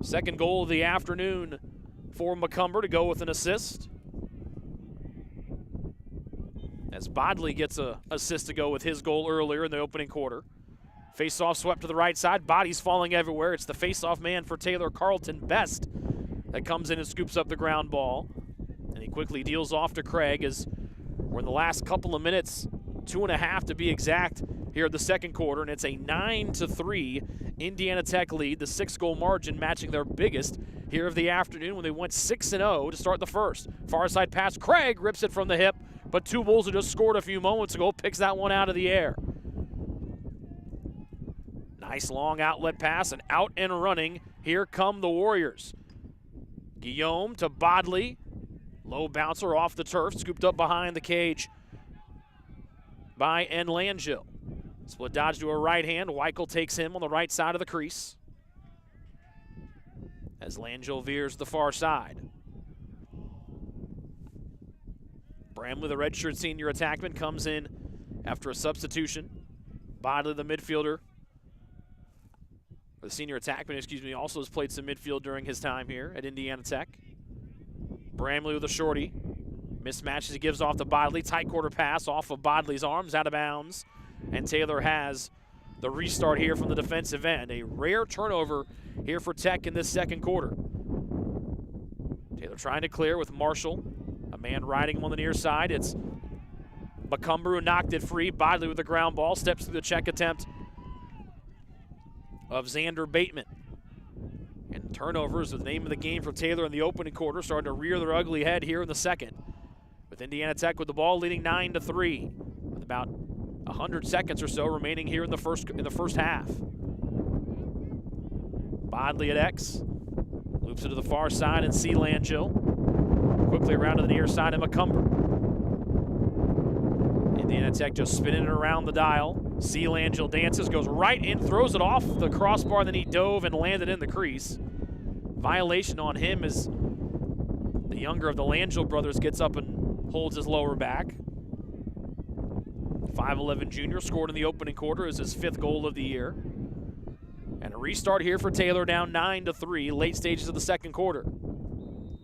Second goal of the afternoon for McCumber to go with an assist. As Bodley gets an assist to go with his goal earlier in the opening quarter. Face-off swept to the right side. Bodies falling everywhere. It's the face-off man for Taylor, Carlton Best, that comes in and scoops up the ground ball. And he quickly deals off to Craig as we're in the last couple of minutes, 2.5 to be exact, here in the second quarter, and it's a 9-3 Indiana Tech lead. The 6-goal margin matching their biggest here of the afternoon when they went 6-0 to start the first. Far side pass, Craig rips it from the hip, but Two Bulls, who just scored a few moments ago, picks that one out of the air. Nice long outlet pass, and out and running. Here come the Warriors. Guillaume to Bodley. Low bouncer off the turf, scooped up behind the cage by Langell. Split dodge to a right hand. Weichel takes him on the right side of the crease as Langell veers the far side. Bramley, the redshirt senior attackman, comes in after a substitution. Bodley, the midfielder, or the senior attackman, excuse me, also has played some midfield during his time here at Indiana Tech. Bramley with a shorty. Mismatch as he gives off to Bodley. Tight quarter pass off of Bodley's arms, out of bounds. And Taylor has the restart here from the defensive end. A rare turnover here for Tech in this second quarter. Taylor trying to clear with Marshall. A man riding him on the near side. It's Macumber who knocked it free. Bodley with the ground ball. Steps through the check attempt of Xander Bateman. And turnovers, the name of the game for Taylor in the opening quarter, starting to rear their ugly head here in the second. With Indiana Tech with the ball leading 9-3, with about 100 seconds or so remaining here in the first half. Bodley at X, loops it to the far side, and C. Langell quickly around to the near side of Macumber. Indiana Tech just spinning it around the dial. C. Langell dances, goes right in, throws it off the crossbar, then he dove and landed in the crease. Violation on him as the younger of the Langell brothers gets up and holds his lower back. 5'11" junior scored in the opening quarter as his 5th goal of the year. And a restart here for Taylor, down 9-3, late stages of the second quarter,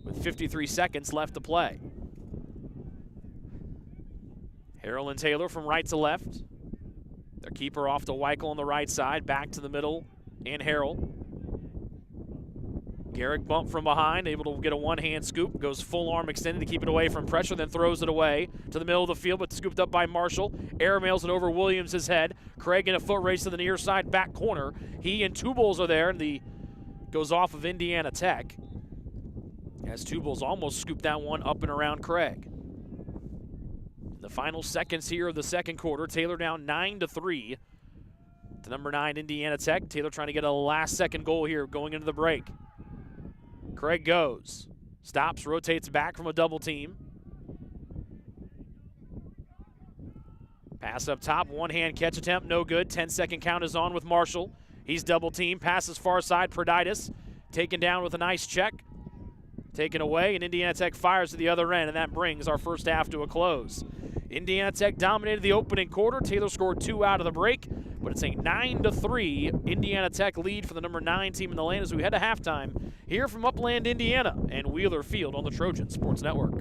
with 53 seconds left to play. Harrell and Taylor from right to left. Their keeper off to Weichel on the right side, back to the middle, and Harrell. Garrick bump from behind, able to get a one-hand scoop, goes full arm extended to keep it away from pressure, then throws it away to the middle of the field, but scooped up by Marshall. Airmails it over Williams' head. Craig in a foot race to the near side back corner. He and Two Bulls are there, and the goes off of Indiana Tech, as Two Bulls almost scooped that one up and around Craig. In the final seconds here of the second quarter, Taylor down 9-3 to number 9 Indiana Tech. Taylor trying to get a last-second goal here going into the break. Craig goes, stops, rotates back from a double team. Pass up top, one-hand catch attempt, no good. 10-second count is on with Marshall. He's double teamed, passes far side, Perditis taken down with a nice check. Taken away, and Indiana Tech fires to the other end, and that brings our first half to a close. Indiana Tech dominated the opening quarter. Taylor scored 2 out of the break, but it's a 9-3 Indiana Tech lead for the number 9 team in the land as we head to halftime here from Upland, Indiana, and Wheeler Field on the Trojan Sports Network.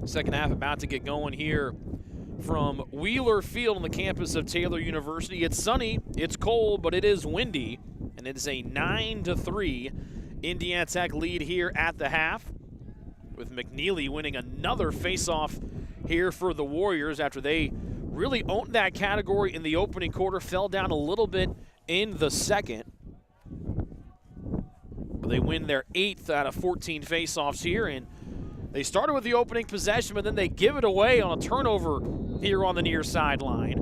Second half about to get going here from Wheeler Field on the campus of Taylor University. It's sunny, it's cold, but it is windy, and it is a 9-3 Indiana Tech lead here at the half, with McNeely winning another face-off here for the Warriors after they really owned that category in the opening quarter, fell down a little bit in the second. But they win their 8th out of 14 face-offs here, and they started with the opening possession, but then they give it away on a turnover here on the near sideline.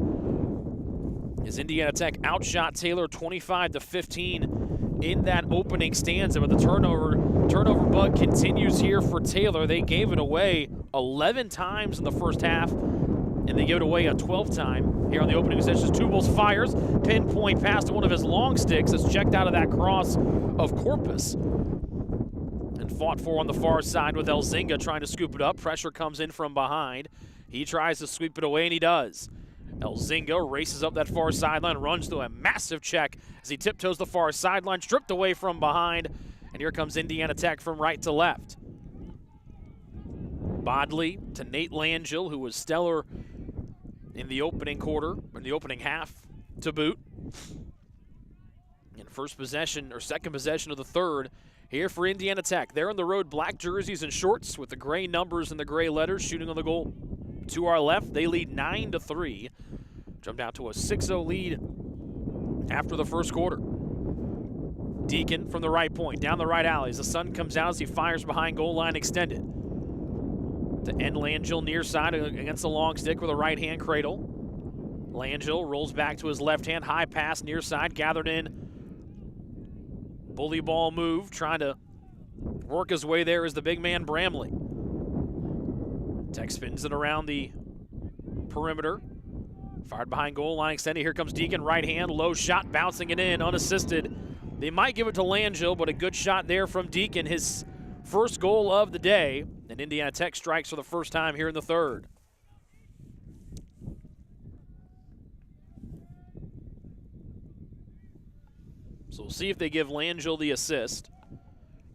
As Indiana Tech outshot Taylor 25-15 in that opening stanza, but the turnover bug continues here for Taylor. They gave it away 11 times in the first half, and they give it away a 12th time here on the opening possession. Tubles fires, pinpoint pass to one of his long sticks that's checked out of that cross of Corpus. And fought for on the far side with Elzinga trying to scoop it up. Pressure comes in from behind. He tries to sweep it away, and he does. Elzinga races up that far sideline, runs through a massive check as he tiptoes the far sideline, stripped away from behind. And here comes Indiana Tech from right to left. Bodley to Nate Langell, who was stellar in the opening quarter, in the opening half to boot. And first possession, or second possession of the third here for Indiana Tech. They're on the road, black jerseys and shorts with the gray numbers and the gray letters, shooting on the goal. To our left, they lead 9-3. Jump down to a 6-0 lead after the first quarter. Deacon from the right point, down the right alley as the sun comes out as he fires behind goal line extended. To end Langell near side against the long stick with a right hand cradle. Langell rolls back to his left hand, high pass near side, gathered in. Bully ball move, trying to work his way there is the big man Bramley. Tech spins it around the perimeter. Fired behind goal line extended. Here comes Deacon, right hand, low shot, bouncing it in, unassisted. They might give it to Langell, but a good shot there from Deacon, his first goal of the day. And Indiana Tech strikes for the first time here in the third. So we'll see if they give Langell the assist.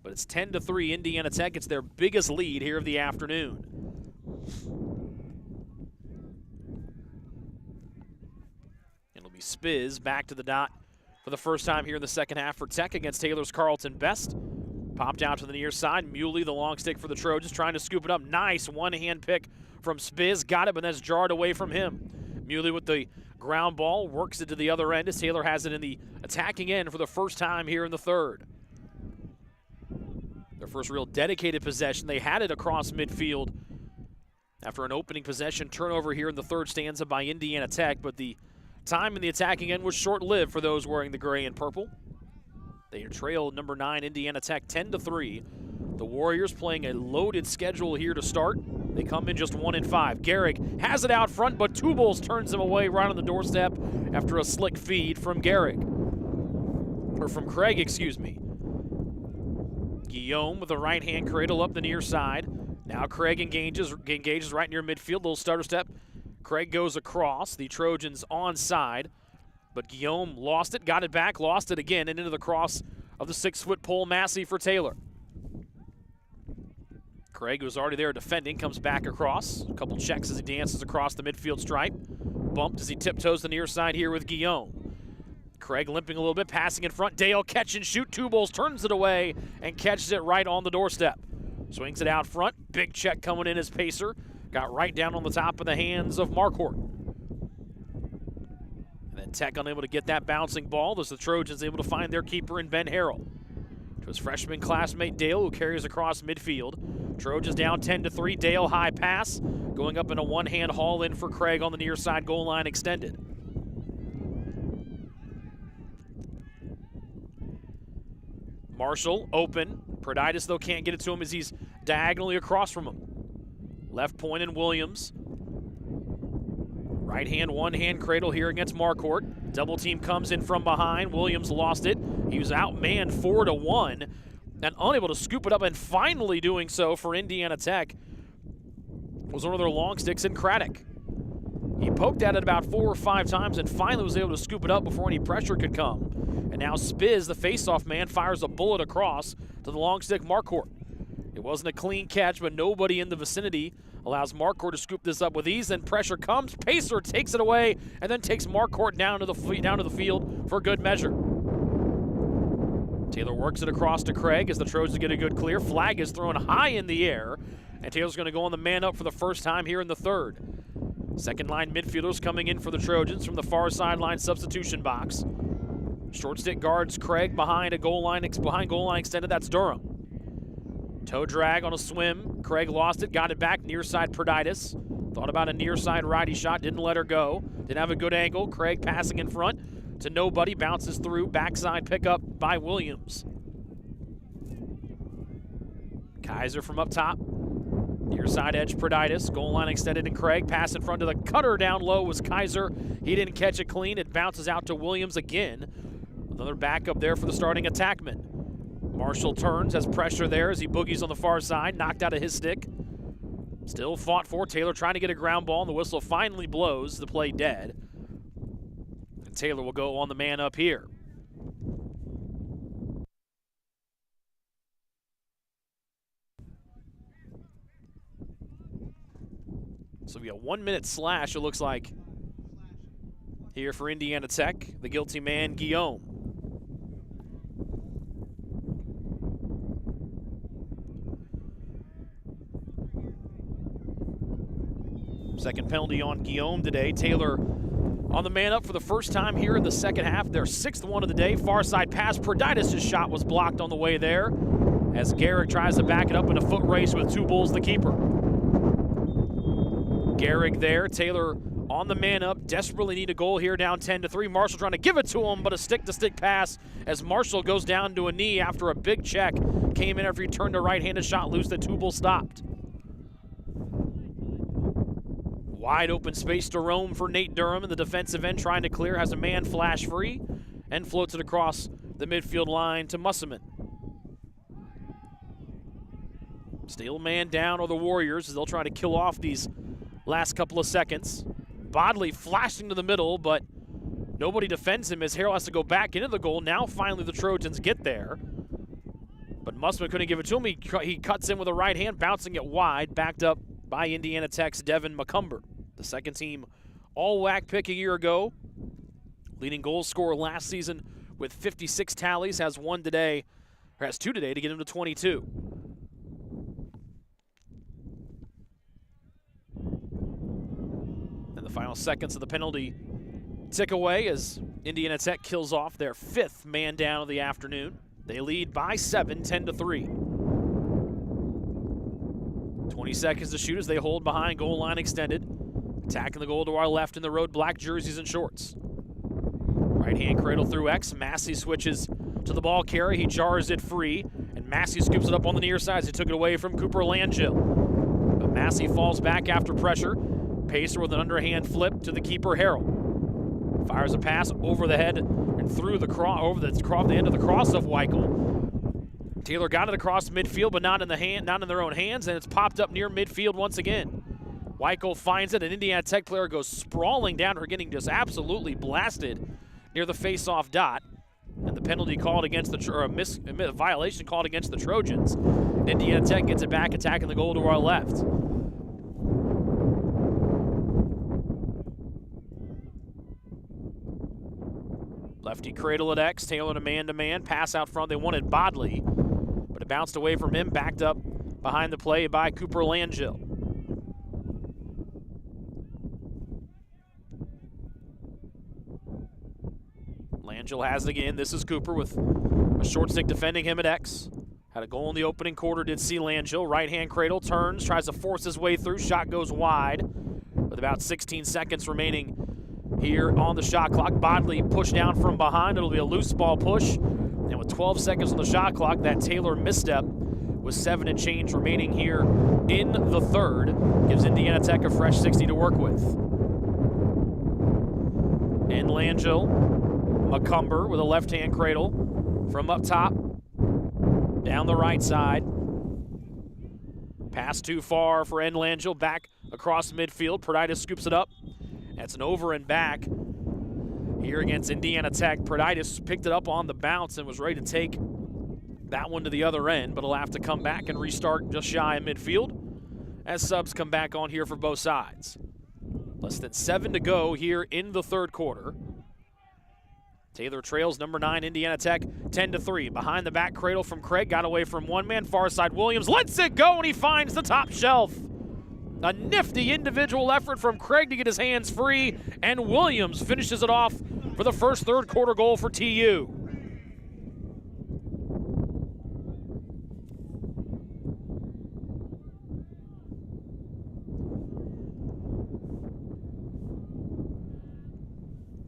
But it's 10-3 Indiana Tech. It's their biggest lead here of the afternoon. It'll be Spiz back to the dot for the first time here in the second half for Tech against Taylor's Carlton Best. Popped out to the near side. Muley, the long stick for the Trojans, trying to scoop it up. Nice one-hand pick from Spiz. Got it, but that's jarred away from him. Muley with the ground ball, works it to the other end as Taylor has it in the attacking end for the first time here in the third. Their first real dedicated possession. They had it across midfield after an opening possession turnover here in the third stanza by Indiana Tech, but the time in the attacking end was short-lived for those wearing the gray and purple. They trail number 9 Indiana Tech 10-3. The Warriors playing a loaded schedule here to start. They come in just 1-5. Garrick has it out front, but Tubles turns him away right on the doorstep after a slick feed from Garrick. Or from Craig, excuse me. Guillaume with the right-hand cradle up the near side. Now Craig engages right near midfield. Little stutter step. Craig goes across. The Trojans onside. But Guillaume lost it, got it back, lost it again, and into the cross of the 6-foot pole Massey for Taylor. Craig, who's already there defending, comes back across. A couple checks as he dances across the midfield stripe. Bumped as he tiptoes the near side here with Guillaume. Craig limping a little bit, passing in front. Dale catch and shoot. Tubles turns it away and catches it right on the doorstep. Swings it out front. Big check coming in as Pacer. Got right down on the top of the hands of Marquardt. And then Tech unable to get that bouncing ball as the Trojans able to find their keeper in Ben Harrell. To his freshman classmate Dale, who carries across midfield. Trojans down 10-3. Dale high pass, going up in a one-hand haul in for Craig on the near side goal line extended. Marshall open. Proditis, though, can't get it to him as he's diagonally across from him. Left point in Williams. Right hand, one hand cradle here against Marquardt. Double team comes in from behind. Williams lost it. He was outmanned 4-1 and unable to scoop it up, and finally doing so for Indiana Tech was one of their long sticks in Craddock. He poked at it about 4 or 5 times and finally was able to scoop it up before any pressure could come. And now Spiz, the face-off man, fires a bullet across to the long stick Marquardt. It wasn't a clean catch, but nobody in the vicinity allows Marquardt to scoop this up with ease. Then pressure comes. Pacer takes it away and then takes Marquardt down to the field for good measure. Taylor works it across to Craig as the Trojans get a good clear. Flag is thrown high in the air, and Taylor's going to go on the man up for the first time here in the third. Second line midfielders coming in for the Trojans from the far sideline substitution box. Short stick guards Craig behind goal line extended. That's Durham. Toe drag on a swim. Craig lost it, got it back. Near side Perditis. Thought about a near side righty shot, didn't let her go. Didn't have a good angle. Craig passing in front to nobody, bounces through. Backside pickup by Williams. Kaiser from up top. Near side edge Perditis. Goal line extended and Craig. Pass in front to the cutter down low was Kaiser. He didn't catch it clean. It bounces out to Williams again. Another backup there for the starting attackman. Marshall turns, has pressure there as he boogies on the far side, knocked out of his stick. Still fought for. Taylor trying to get a ground ball, and the whistle finally blows. The play dead. And Taylor will go on the man up here. So we got 1 minute slash, it looks like, here for Indiana Tech. The guilty man, Guillaume. Second penalty on Guillaume today. Taylor on the man up for the first time here in the second half. Their sixth one of the day. Far side pass. Perditis' shot was blocked on the way there as Garrick tries to back it up in a foot race with Two Bulls, the keeper. Garrick there. Taylor on the man up. Desperately need a goal here, down 10-3. Marshall trying to give it to him, but a stick-to-stick pass as Marshall goes down to a knee after a big check. Came in after he turned a right-handed shot loose that Two Bulls stopped. Wide open space to roam for Nate Durham in the defensive end, trying to clear, has a man flash free, and floats it across the midfield line to Musselman. Still man down are the Warriors as they'll try to kill off these last couple of seconds. Bodley flashing to the middle, but nobody defends him as Harrell has to go back into the goal. Now finally the Trojans get there. But Musselman couldn't give it to him. He cuts in with a right hand, bouncing it wide, backed up by Indiana Tech's Devin McCumber. The second team all-WAC pick a year ago. Leading goal scorer last season with 56 tallies, has two today to get him to 22. And the final seconds of the penalty tick away as Indiana Tech kills off their fifth man down of the afternoon. They lead by 7, 10-3. 20 seconds to shoot as they hold behind, goal line extended. Attacking the goal to our left in the road, black jerseys and shorts. Right hand cradle through X. Massey switches to the ball carry. He jars it free, and Massey scoops it up on the near side. He took it away from Cooper Langill. But Massey falls back after pressure. Pacer with an underhand flip to the keeper, Harrell. Fires a pass over the head and through the the end of the cross of Weichel. Taylor got it across midfield, but not in their own hands, and it's popped up near midfield once again. Weichel finds it, an Indiana Tech player goes sprawling down, her getting just absolutely blasted near the face-off dot. And the penalty called against the violation called against the Trojans. Indiana Tech gets it back, attacking the goal to our left. Lefty cradle at X, Taylor to man-to-man, pass out front. They wanted Bodley, but it bounced away from him, backed up behind the play by Cooper Langill. Langill has it again. This is Cooper with a short stick defending him at X. Had a goal in the opening quarter, did see Langill. Right-hand cradle, turns, tries to force his way through. Shot goes wide with about 16 seconds remaining here on the shot clock. Bodley pushed down from behind. It'll be a loose ball push. And with 12 seconds on the shot clock, that Taylor misstep with 7 and change remaining here in the third gives Indiana Tech a fresh 60 to work with. And Langill, McCumber with a left-hand cradle from up top, down the right side. Pass too far for Langill, back across midfield. Perditis scoops it up. That's an over and back here against Indiana Tech. Perditis picked it up on the bounce and was ready to take that one to the other end, but he'll have to come back and restart just shy of midfield as subs come back on here for both sides. Less than 7 to go here in the third quarter. Taylor trails number 9 Indiana Tech 10-3. Behind the back cradle from Craig, got away from one man, far side Williams lets it go and he finds the top shelf. A nifty individual effort from Craig to get his hands free, and Williams finishes it off for the first third quarter goal for TU.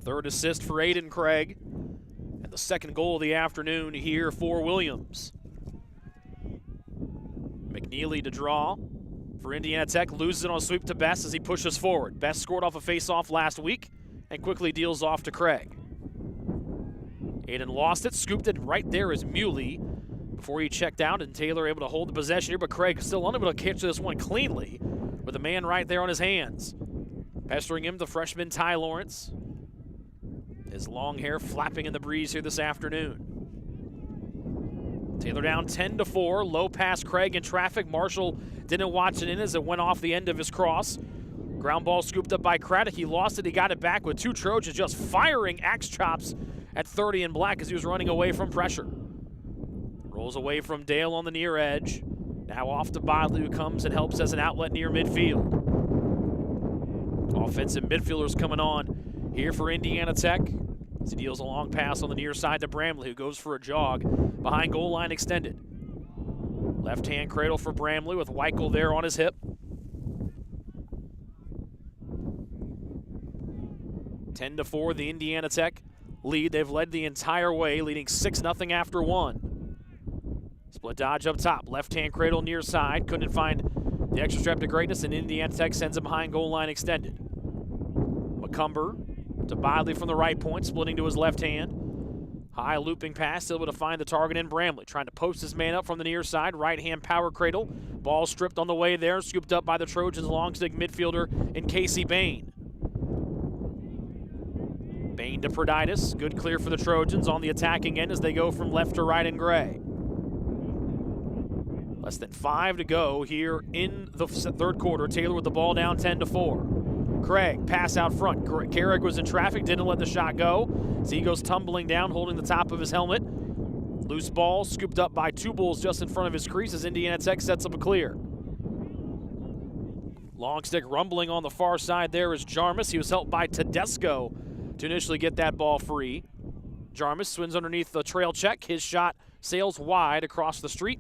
Third assist for Aiden Craig, and the second goal of the afternoon here for Williams. McNeely to draw for Indiana Tech, loses it on a sweep to Best as he pushes forward. Best scored off a face-off last week and quickly deals off to Craig. Aiden lost it, scooped it right there as Muley before he checked out, and Taylor able to hold the possession here, but Craig still unable to catch this one cleanly with a man right there on his hands. Pestering him, the freshman Ty Lawrence. His long hair flapping in the breeze here this afternoon. Taylor down 10-4, low pass Craig in traffic. Marshall didn't watch it in as it went off the end of his cross. Ground ball scooped up by Craddock. He lost it, he got it back with two Trojans just firing axe chops at 30 in black as he was running away from pressure. Rolls away from Dale on the near edge. Now off to Bodley, who comes and helps as an outlet near midfield. Offensive midfielders coming on here for Indiana Tech. As he deals a long pass on the near side to Bramley, who goes for a jog behind goal line extended. Left-hand cradle for Bramley with Weichel there on his hip. 10-4, the Indiana Tech lead. They've led the entire way, leading 6-0 after one. Split dodge up top, left-hand cradle near side. Couldn't find the extra step to greatness, and Indiana Tech sends him behind goal line extended. McCumber to Bodley from the right point, splitting to his left hand. High looping pass, able to find the target in Bramley. Trying to post his man up from the near side. Right hand power cradle. Ball stripped on the way there, scooped up by the Trojans, long stick midfielder in Casey Bain. Bain to Perditis. Good clear for the Trojans on the attacking end as they go from left to right in gray. Less than 5 to go here in the third quarter. Taylor with the ball down 10-4. Craig, pass out front. Carrick was in traffic, didn't let the shot go. So he goes tumbling down, holding the top of his helmet. Loose ball, scooped up by two Bulls just in front of his crease as Indiana Tech sets up a clear. Long stick rumbling on the far side there is Jarmus. He was helped by Tedesco to initially get that ball free. Jarmus swings underneath the trail check. His shot sails wide across the street.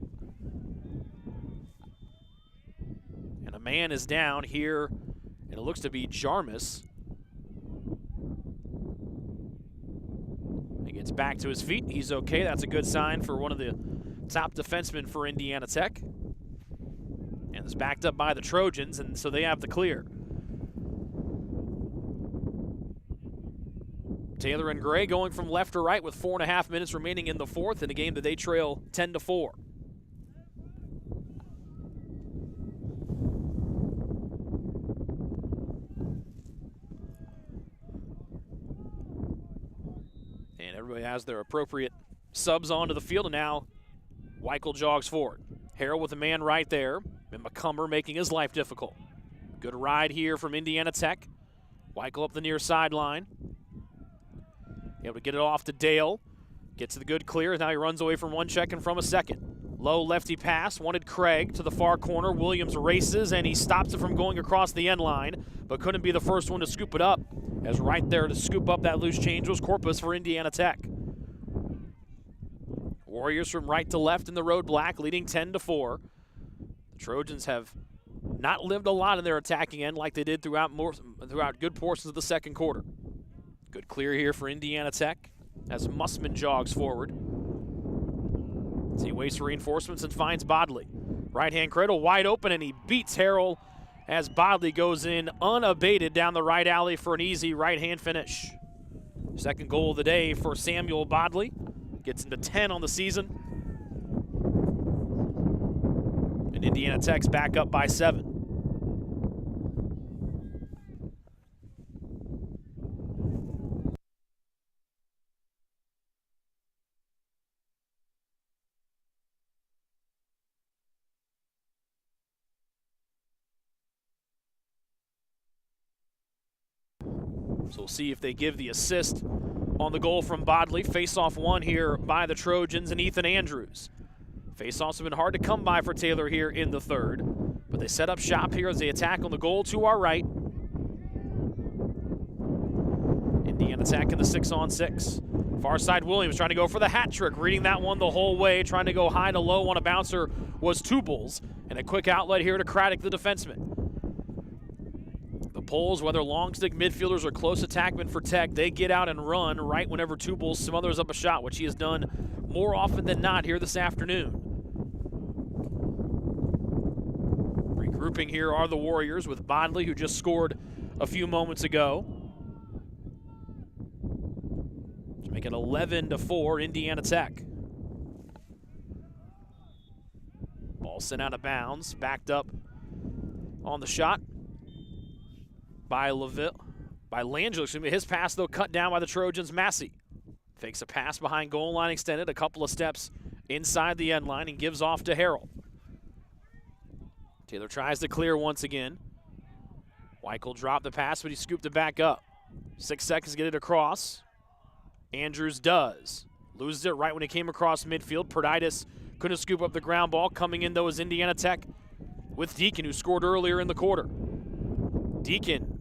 And a man is down here. And it looks to be Jarmus. He gets back to his feet. He's okay. That's a good sign for one of the top defensemen for Indiana Tech. And it's backed up by the Trojans, and so they have the clear. Taylor and Gray going from left to right with 4.5 minutes remaining in the fourth in a game that they trail 10-4. Everybody has their appropriate subs onto the field, and now Weichel jogs forward. Harrell with a man right there, and McCumber making his life difficult. Good ride here from Indiana Tech. Weichel up the near sideline. Able to get it off to Dale. Gets to the good clear. Now he runs away from one check and from a second. Low lefty pass, wanted Craig to the far corner. Williams races, and he stops it from going across the end line, but couldn't be the first one to scoop it up, as right there to scoop up that loose change was Corpus for Indiana Tech. Warriors from right to left in the road black, leading 10-4. The Trojans have not lived a lot in their attacking end like they did throughout good portions of the second quarter. Good clear here for Indiana Tech as Mussman jogs forward. He waits for reinforcements and finds Bodley. Right-hand cradle wide open, and he beats Harrell as Bodley goes in unabated down the right alley for an easy right-hand finish. Second goal of the day for Samuel Bodley. Gets into 10 on the season. And Indiana Tech's back up by 7. So we'll see if they give the assist on the goal from Bodley. Face-off won here by the Trojans and Ethan Andrews. Face-offs have been hard to come by for Taylor here in the third, but they set up shop here as they attack on the goal to our right. Indiana Tech in the 6-on-6. Far side Williams trying to go for the hat trick, reading that one the whole way, trying to go high to low on a bouncer was Tubals, and a quick outlet here to Craddock, the defenseman. The Poles, whether long stick midfielders or close attackmen for Tech, they get out and run right whenever Tubals smothers up a shot, which he has done more often than not here this afternoon. Regrouping here are the Warriors with Bodley, who just scored a few moments ago. To make it 11-4, Indiana Tech. Ball sent out of bounds, backed up on the shot by Langelo. Excuse me. His pass, though, cut down by the Trojans. Massey fakes a pass behind goal line, extended a couple of steps inside the end line and gives off to Harrell. Taylor tries to clear once again. Weichel dropped the pass, but he scooped it back up. 6 seconds to get it across. Andrews does. Loses it right when it came across midfield. Perditis couldn't scoop up the ground ball. Coming in, though, is Indiana Tech with Deacon, who scored earlier in the quarter. Deacon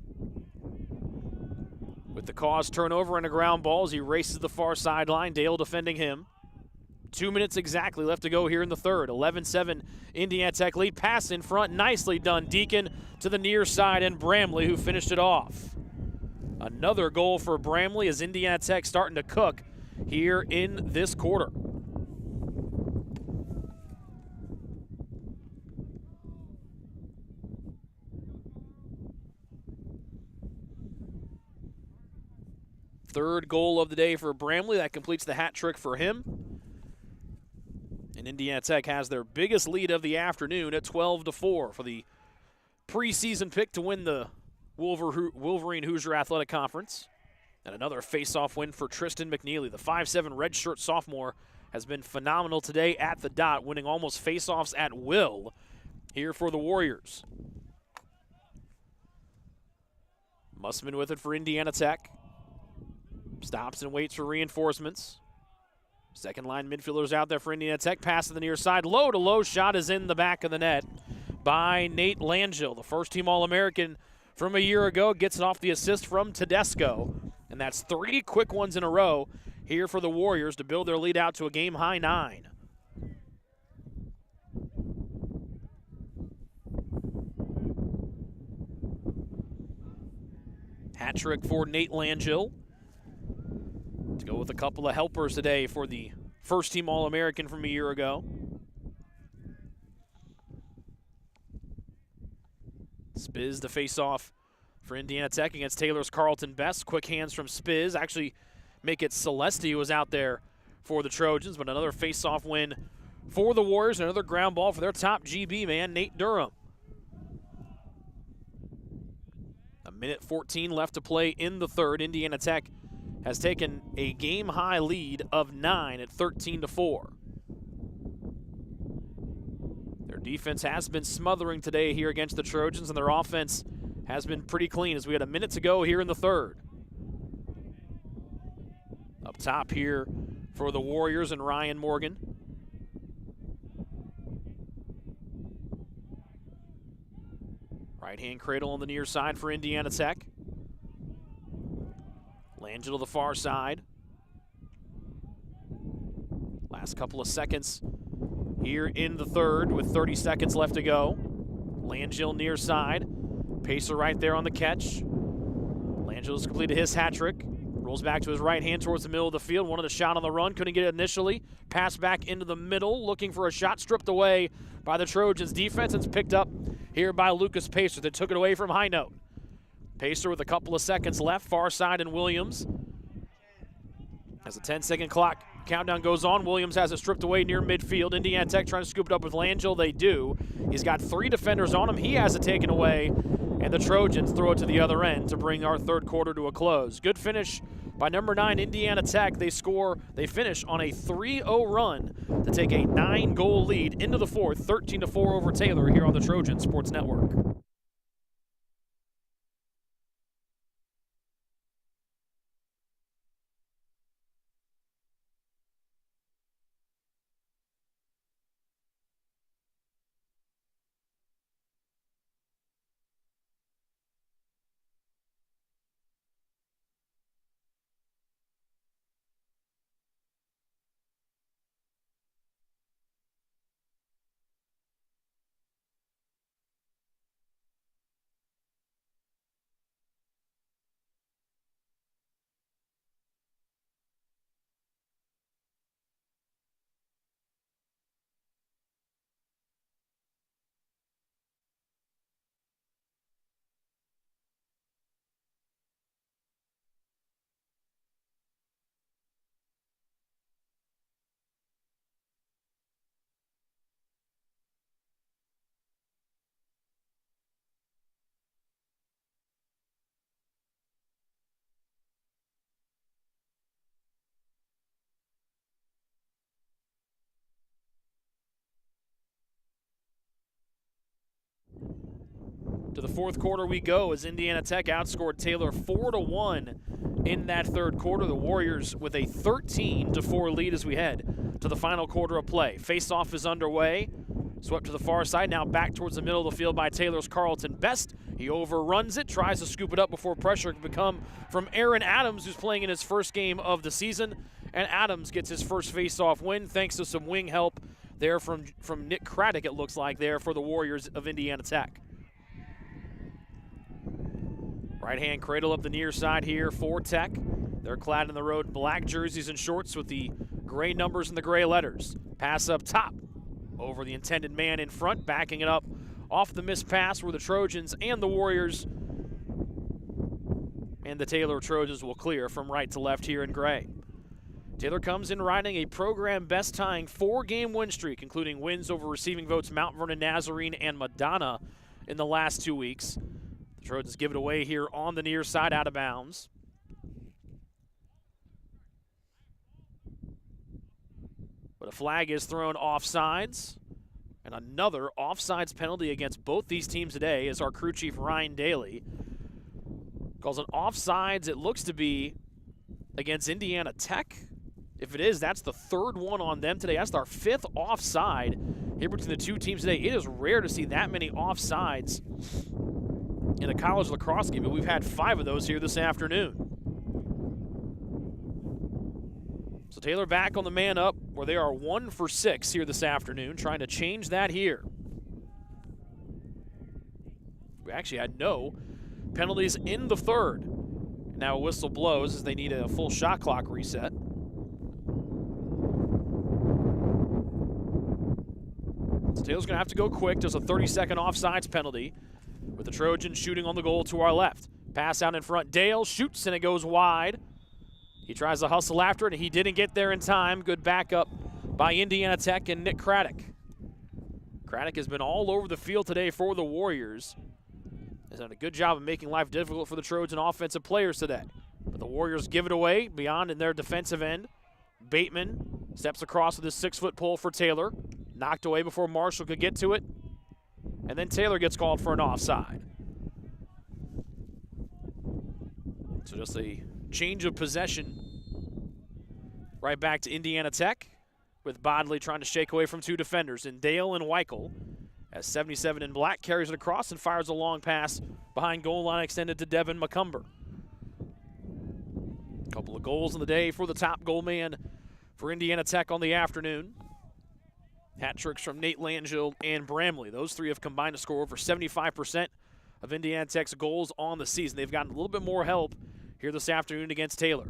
with the cause turnover and a ground ball as he races the far sideline. Dale defending him. 2 minutes exactly left to go here in the third. 11-7 Indiana Tech lead. Pass in front, nicely done. Deacon to the near side, and Bramley who finished it off. Another goal for Bramley as Indiana Tech starting to cook here in this quarter. Third goal of the day for Bramley. That completes the hat trick for him. And Indiana Tech has their biggest lead of the afternoon at 12-4 for the preseason pick to win the Wolverine Hoosier Athletic Conference. And another face-off win for Tristan McNeely. The 5'7" redshirt sophomore has been phenomenal today at the dot, winning almost face-offs at will here for the Warriors. Mussman with it for Indiana Tech. Stops and waits for reinforcements. Second line midfielders out there for Indiana Tech. Pass to the near side. Low to low shot is in the back of the net by Nate Langell. The first team All-American from a year ago gets it off the assist from Tedesco. And that's 3 quick ones in a row here for the Warriors to build their lead out to a game-high 9. Hat trick for Nate Langell. To go with a couple of helpers today for the first team All-American from a year ago. Spiz the face-off for Indiana Tech against Taylor's Carlton Best. Quick hands from Spiz. Actually make it Celesti who was out there for the Trojans, but another face-off win for the Warriors. Another ground ball for their top GB man, Nate Durham. 1:14 left to play in the third. Indiana Tech has taken a game-high lead of 9 at 13-4. Their defense has been smothering today here against the Trojans, and their offense has been pretty clean as we had a minute to go here in the third. Up top here for the Warriors and Ryan Morgan. Right-hand cradle on the near side for Indiana Tech. Langell to the far side. Last couple of seconds here in the third with 30 seconds left to go. Langell near side. Pacer right there on the catch. Langell has completed his hat trick. Rolls back to his right hand towards the middle of the field. Wanted a shot on the run. Couldn't get it initially. Pass back into the middle. Looking for a shot. Stripped away by the Trojans defense. It's picked up here by Lucas Pacer. They took it away from High Note. Pacer with a couple of seconds left. Far side and Williams. As the 10-second clock countdown goes on, Williams has it stripped away near midfield. Indiana Tech trying to scoop it up with Langell. They do. He's got 3 defenders on him. He has it taken away. And the Trojans throw it to the other end to bring our third quarter to a close. Good finish by number 9, Indiana Tech. They finish on a 3-0 run to take a 9-goal lead into the fourth, 13-4 over Taylor here on the Trojan Sports Network. To the fourth quarter we go as Indiana Tech outscored Taylor 4-1 in that third quarter. The Warriors with a 13-4 lead as we head to the final quarter of play. Face-off is underway. Swept to the far side, now back towards the middle of the field by Taylor's Carlton Best. He overruns it, tries to scoop it up before pressure can come from Aaron Adams, who's playing in his first game of the season. And Adams gets his first face-off win thanks to some wing help there from Nick Craddock, it looks like, there for the Warriors of Indiana Tech. Right-hand cradle up the near side here for Tech. They're clad in the road black jerseys and shorts with the gray numbers and the gray letters. Pass up top over the intended man in front, backing it up off the missed pass where the Trojans and the Warriors and the Taylor Trojans will clear from right to left here in gray. Taylor comes in riding a program best tying 4-game win streak, including wins over receiving votes Mount Vernon Nazarene and Madonna in the last 2 weeks. The Trojans give it away here on the near side, out of bounds. But a flag is thrown offsides. And another offsides penalty against both these teams today is our crew chief Ryan Daly calls it offsides. It looks to be against Indiana Tech. If it is, that's the third one on them today. That's our 5th offside here between the two teams today. It is rare to see that many offsides in a college lacrosse game, but we've had 5 of those here this afternoon. So Taylor back on the man up where they are 1 for 6 here this afternoon, trying to change that here. We actually had no penalties in the third. Now a whistle blows as they need a full shot clock reset. So Taylor's going to have to go quick. There's a 30-second offsides penalty with the Trojans shooting on the goal to our left. Pass out in front. Dale shoots and it goes wide. He tries to hustle after it, and he didn't get there in time. Good backup by Indiana Tech and Nick Craddock. Craddock has been all over the field today for the Warriors. Has done a good job of making life difficult for the Trojan offensive players today. But the Warriors give it away beyond in their defensive end. Bateman steps across with his 6-foot pole for Taylor. Knocked away before Marshall could get to it. And then Taylor gets called for an offside. So just a change of possession right back to Indiana Tech, with Bodley trying to shake away from 2 defenders. And Dale and Weichel, as 77 in black, carries it across and fires a long pass behind goal line extended to Devin McCumber. A couple of goals in the day for the top goal man for Indiana Tech on the afternoon. Hat tricks from Nate Langell and Bramley. Those 3 have combined to score over 75% of Indiana Tech's goals on the season. They've gotten a little bit more help here this afternoon against Taylor.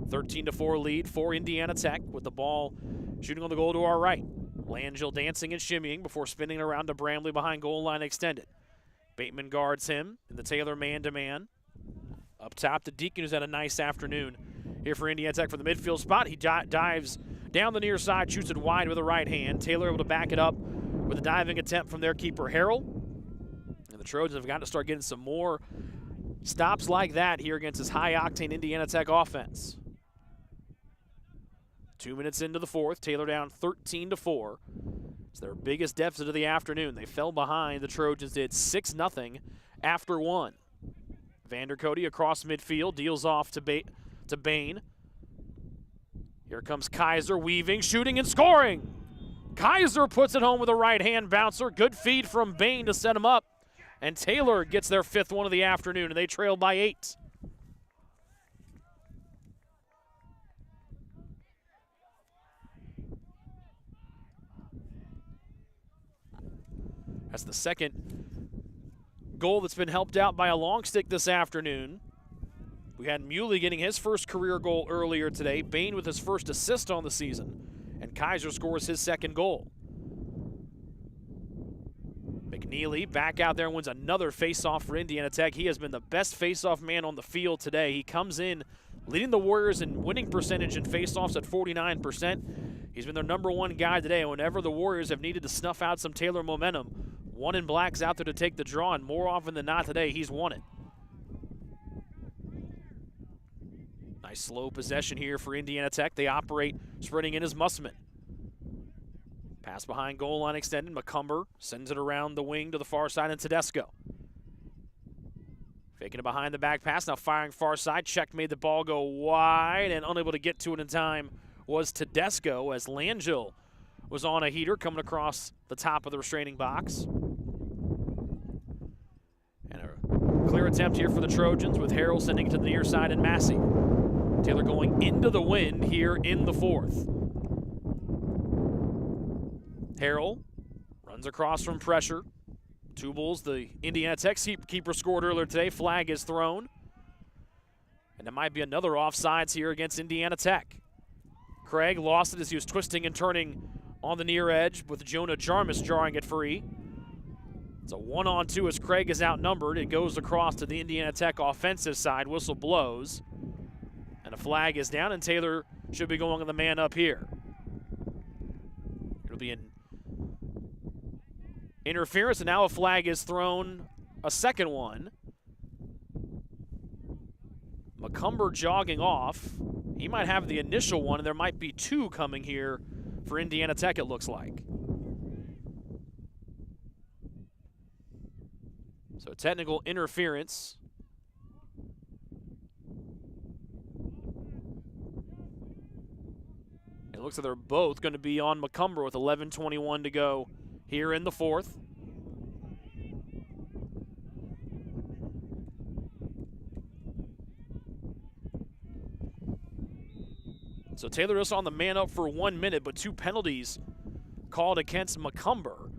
13-4 lead for Indiana Tech with the ball shooting on the goal to our right. Langell dancing and shimmying before spinning around to Bramley behind goal line extended. Bateman guards him in the Taylor man-to-man. Up top to Deacon, who's had a nice afternoon here for Indiana Tech for the midfield spot. He dives down the near side, shoots it wide with a right hand. Taylor able to back it up with a diving attempt from their keeper, Harrell. And the Trojans have got to start getting some more stops like that here against this high-octane Indiana Tech offense. 2 minutes into the fourth, Taylor down 13-4. It's their biggest deficit of the afternoon. They fell behind. The Trojans did 6-0 after 1. Vandercote across midfield, deals off to Bain. Here comes Kaiser, weaving, shooting, and scoring. Kaiser puts it home with a right-hand bouncer. Good feed from Bain to set him up. And Taylor gets their 5th one of the afternoon, and they trail by 8. That's the second goal that's been helped out by a long stick this afternoon. We had Muley getting his first career goal earlier today. Bain with his first assist on the season. And Kaiser scores his 2nd goal. McNeely back out there and wins another faceoff for Indiana Tech. He has been the best faceoff man on the field today. He comes in leading the Warriors in winning percentage in faceoffs at 49%. He's been their #1 guy today. And whenever the Warriors have needed to snuff out some Taylor momentum, 1 in black's out there to take the draw, and more often than not today, he's won it. Nice slow possession here for Indiana Tech. They operate spreading in as Mussman. Pass behind goal line extended. McCumber sends it around the wing to the far side, and Tedesco. Faking a behind the back pass, now firing far side. Check made the ball go wide, and unable to get to it in time was Tedesco as Langell was on a heater coming across the top of the restraining box. And a clear attempt here for the Trojans with Harrell sending it to the near side and Massey. Taylor going into the wind here in the fourth. Harrell runs across from pressure. Two Bulls, the Indiana Tech keeper, scored earlier today. Flag is thrown. And it might be another offsides here against Indiana Tech. Craig lost it as he was twisting and turning on the near edge with Jonah Jarmus drawing it free. It's a 1-on-2 as Craig is outnumbered. It goes across to the Indiana Tech offensive side. Whistle blows. And a flag is down, and Taylor should be going on the man up here. It'll be an interference, and now a flag is thrown, a second one. McCumber jogging off. He might have the initial one, and there might be two coming here for Indiana Tech, it looks like. So technical interference. It looks like they're both going to be on McCumber with 11:21 to go here in the fourth. So Taylor is on the man up for 1 minute, but two penalties called against McCumber.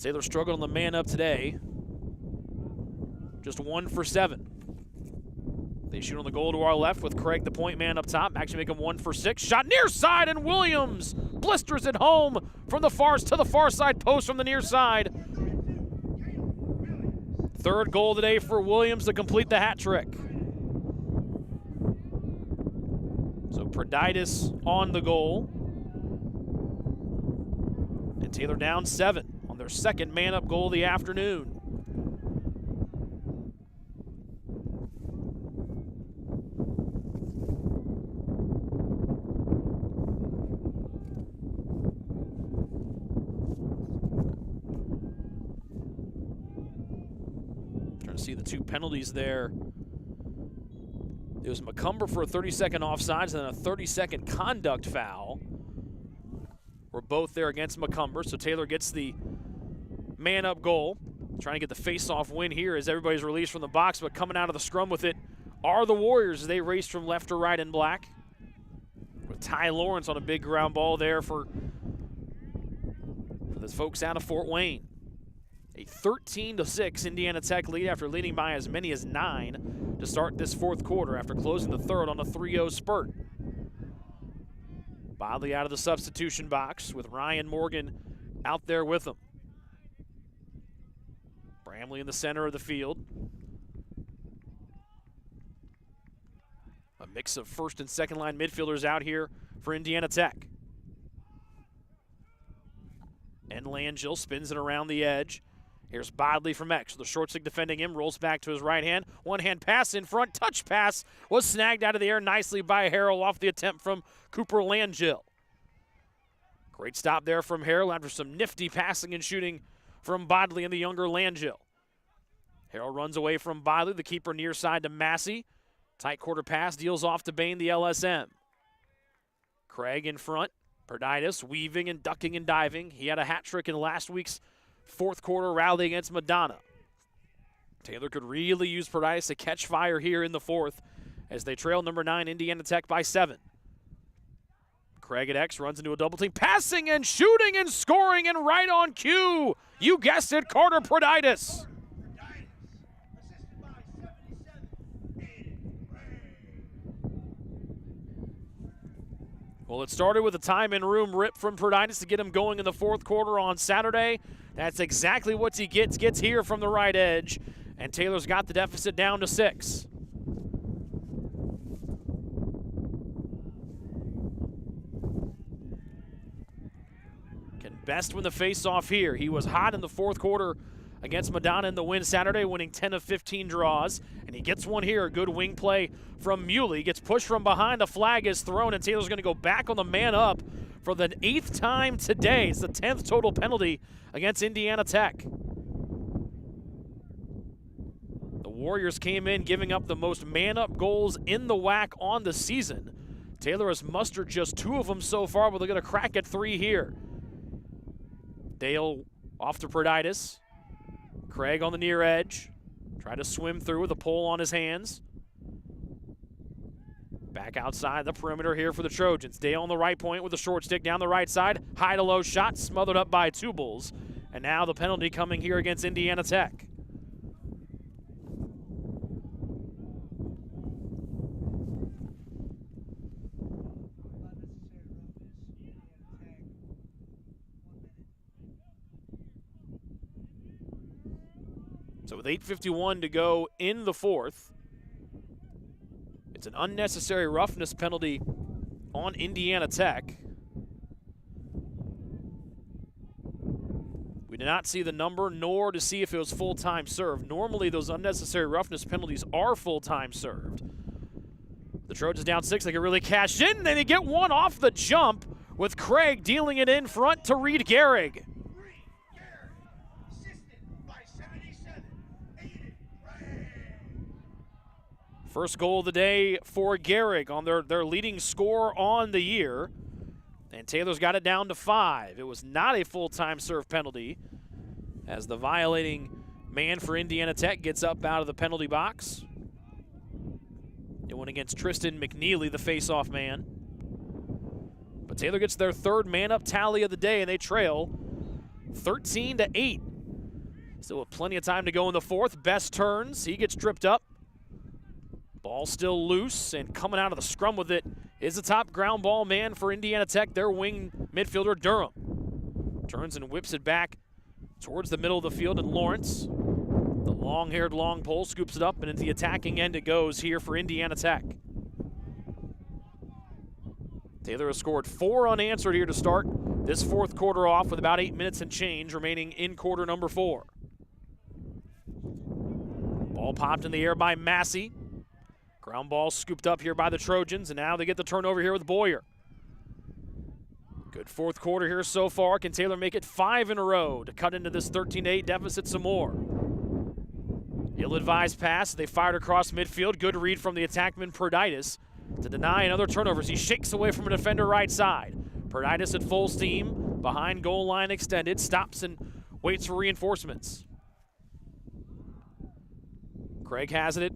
Taylor struggled on the man up today. Just 1 for 7. They shoot on the goal to our left with Craig, the point man, up top. Actually make him 1 for 6. Shot near side, and Williams blisters it home from the far side post from the near side. Third goal today for Williams to complete the hat trick. So Proditis on the goal. And Taylor down 7 on their second man-up goal of the afternoon. Trying to see the two penalties there. It was McCumber for a 30-second offsides and then a 30-second conduct foul. We're both there against McCumber, so Taylor gets the man-up goal. Trying to get the face-off win here as everybody's released from the box, but coming out of the scrum with it are the Warriors as they race from left to right in black. With Ty Lawrence on a big ground ball there for the folks out of Fort Wayne. A 13-6 Indiana Tech lead after leading by as many as 9 to start this fourth quarter after closing the third on a 3-0 spurt. Bodley out of the substitution box with Ryan Morgan out there with him. Bramley in the center of the field. A mix of first and second line midfielders out here for Indiana Tech. And Langell spins it around the edge. Here's Bodley from X. The short stick defending him, rolls back to his right hand. One-hand pass in front, touch pass was snagged out of the air nicely by Harrell off the attempt from Cooper Langell. Great stop there from Harrell after some nifty passing and shooting from Bodley and the younger Langell. Harrell runs away from Bodley, the keeper near side to Massey. Tight quarter pass, deals off to Bain, the LSM. Craig in front. Perditis weaving and ducking and diving. He had a hat trick in last week's fourth quarter rally against Madonna. Taylor could really use Perditis to catch fire here in the fourth as they trail number 9 Indiana Tech by 7. Craig at X runs into a double team, passing and shooting and scoring and right on cue. You guessed it, Carter Perditis. Well, it started with a time and room rip from Perditis to get him going in the fourth quarter on Saturday. That's exactly what he gets here from the right edge. And Taylor's got the deficit down to 6. Can best win the face-off here. He was hot in the fourth quarter against Madonna in the win Saturday, winning 10 of 15 draws. And he gets one here. A good wing play from Muley. Gets pushed from behind. A flag is thrown, and Taylor's going to go back on the man up for the 8th time today. It's the 10th total penalty against Indiana Tech. The Warriors came in giving up the most man-up goals in the WAC on the season. Taylor has mustered just 2 of them so far, but they're going to crack at 3 here. Dale off to Perditis. Craig on the near edge. Try to swim through with a pole on his hands. Back outside the perimeter here for the Trojans. Dale on the right point with a short stick down the right side. High to low shot smothered up by Tubals. And now the penalty coming here against Indiana Tech. So with 8:51 to go in the 4th, it's an unnecessary roughness penalty on Indiana Tech. We did not see the number nor to see if it was full-time served. Normally those unnecessary roughness penalties are full-time served. The Trojans down 6, they can really cash in, and they get one off the jump with Craig dealing it in front to Reed Gehrig. First goal of the day for Gehrig on their leading score on the year. And Taylor's got it down to 5. It was not a full-time serve penalty as the violating man for Indiana Tech gets up out of the penalty box. It went against Tristan McNeely, the face-off man. But Taylor gets their 3rd man-up tally of the day, and they trail 13-8. Still with plenty of time to go in the 4th. Best turns. He gets tripped up. Ball still loose, and coming out of the scrum with it is the top ground ball man for Indiana Tech, their wing midfielder Durham. Turns and whips it back towards the middle of the field, and Lawrence, the long-haired long pole, scoops it up, and into the attacking end it goes here for Indiana Tech. Taylor has scored 4 unanswered here to start this 4th quarter off with about 8 minutes and change remaining in quarter number 4. Ball popped in the air by Massey. Ground ball scooped up here by the Trojans, and now they get the turnover here with Boyer. Good 4th quarter here so far. Can Taylor make it 5 in a row to cut into this 13-8 deficit some more? Ill-advised pass. They fired across midfield. Good read from the attackman Perditis to deny another turnover as he shakes away from a defender right side. Perditis at full steam, behind goal line extended, stops and waits for reinforcements. Craig has it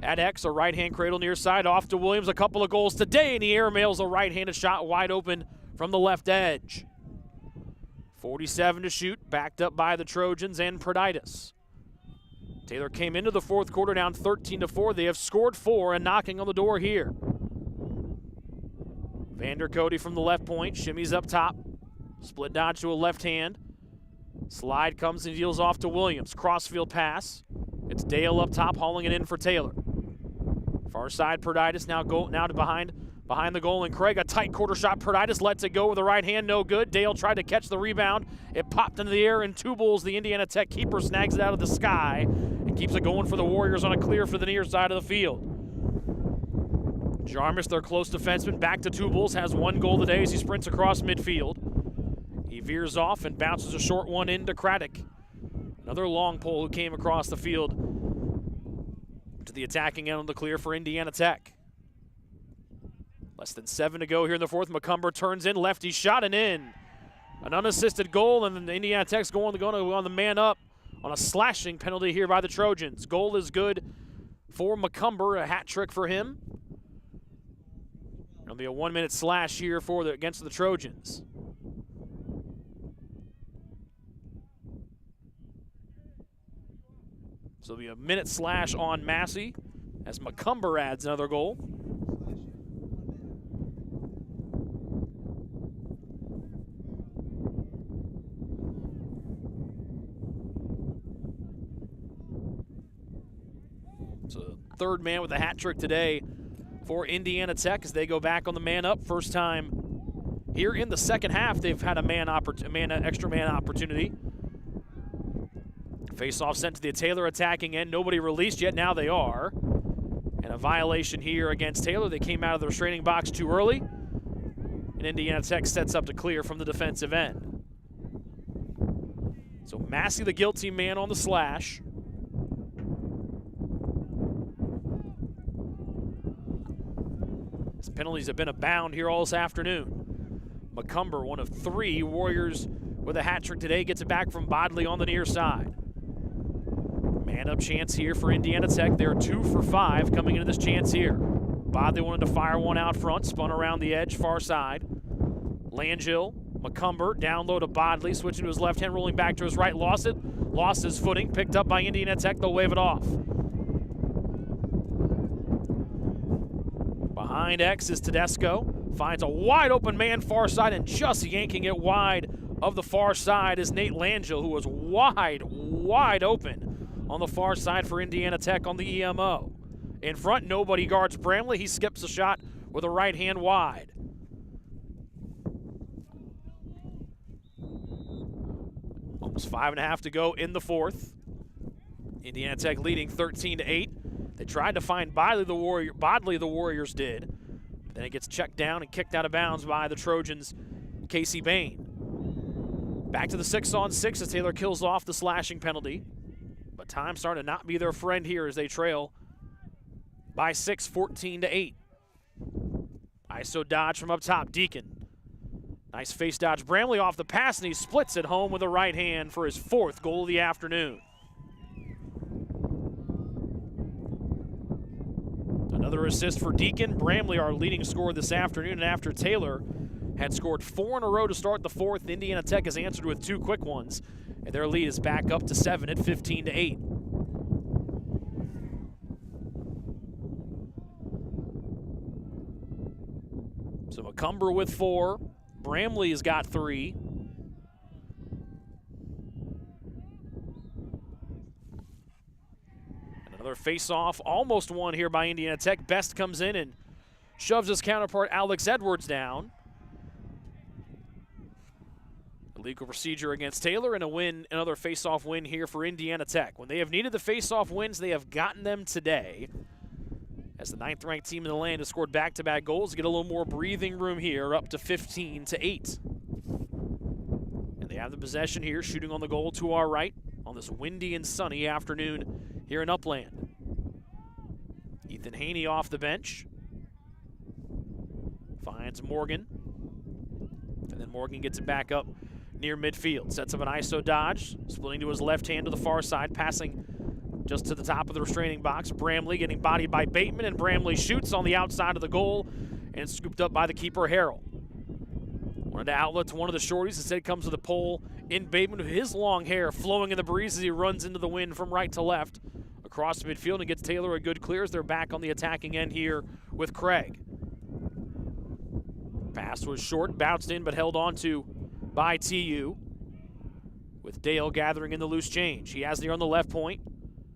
at X, a right-hand cradle near side, off to Williams. A couple of goals today, and he airmails a right-handed shot wide open from the left edge. 47 to shoot, backed up by the Trojans and Perditis. Taylor came into the 4th quarter down 13-4. They have scored 4 and knocking on the door here. Vander Cody from the left point, shimmies up top. Split dodge to a left hand. Slide comes and deals off to Williams. Crossfield pass. It's Dale up top, hauling it in for Taylor. Far side, Perditis now to behind the goal, and Craig, a tight quarter shot. Perditis lets it go with the right hand, no good. Dale tried to catch the rebound. It popped into the air, and Tubals, the Indiana Tech keeper, snags it out of the sky and keeps it going for the Warriors on a clear for the near side of the field. Jarmus, their close defenseman, back to Tubals, has 1 goal today as he sprints across midfield. He veers off and bounces a short one into Craddock. Another long pole who came across the field to the attacking end on the clear for Indiana Tech. Less than 7 to go here in the 4th. McCumber turns in, lefty shot and in. An unassisted goal, and then the Indiana Tech's going on the man up on a slashing penalty here by the Trojans. Goal is good for McCumber, a hat trick for him. It'll be a 1-minute slash here against the Trojans. So it'll be a minute slash on Massey as McCumber adds another goal. So 3rd man with a hat trick today for Indiana Tech as they go back on the man up. First time here in the 2nd half they've had an extra man opportunity. Face-off sent to the Taylor attacking end. Nobody released yet. Now they are. And a violation here against Taylor. They came out of the restraining box too early. And Indiana Tech sets up to clear from the defensive end. So Massey, the guilty man on the slash. Penalties have been abound here all this afternoon. McCumber, one of 3 Warriors with a hat trick today, gets it back from Bodley on the near side. Man-up chance here for Indiana Tech. They're 2 for 5 coming into this chance here. Bodley wanted to fire one out front, spun around the edge, far side. Langell, McCumber, down low to Bodley, switching to his left hand, rolling back to his right, lost it. Lost his footing, picked up by Indiana Tech, they'll wave it off. Behind X is Tedesco, finds a wide open man far side, and just yanking it wide of the far side is Nate Langell, who was wide open on the far side for Indiana Tech on the EMO. In front, nobody guards Bramley. He skips the shot with a right hand wide. Almost 5.5 to go in the fourth. Indiana Tech leading 13-8. They tried to find Bodley, the Warriors did. But then it gets checked down and kicked out of bounds by the Trojans' Casey Bain. Back to the 6-on-6 as Taylor kills off the slashing penalty. But time starting to not be their friend here as they trail by 6, 14-8. ISO dodge from up top, Deacon. Nice face dodge. Bramley off the pass, and he splits it home with a right hand for his 4th goal of the afternoon. Another assist for Deacon. Bramley, our leading scorer this afternoon, and after Taylor had scored 4 in a row to start the 4th, Indiana Tech has answered with 2 quick ones, and their lead is back up to 7 at 15-8. So McCumber with 4. Bramley has got 3. Another face-off, almost won here by Indiana Tech. Best comes in and shoves his counterpart Alex Edwards down. Illegal procedure against Taylor, and a win, another face-off win here for Indiana Tech. When they have needed the face-off wins, they have gotten them today. As the 9th-ranked team in the land has scored back-to-back goals, get a little more breathing room here, up to 15-8. And they have the possession here, shooting on the goal to our right on this windy and sunny afternoon here in Upland. Ethan Haney off the bench. Finds Morgan. And then Morgan gets it back up near midfield. Sets up an ISO dodge, splitting to his left hand to the far side, passing just to the top of the restraining box. Bramley getting bodied by Bateman, and Bramley shoots on the outside of the goal and scooped up by the keeper, Harrell. Wanted to outlet to one of the shorties. Instead comes with a pole in Bateman with his long hair flowing in the breeze as he runs into the wind from right to left across midfield and gets Taylor a good clear as they're back on the attacking end here with Craig. Pass was short, bounced in, but held on to by TU, with Dale gathering in the loose change. He has the on the left point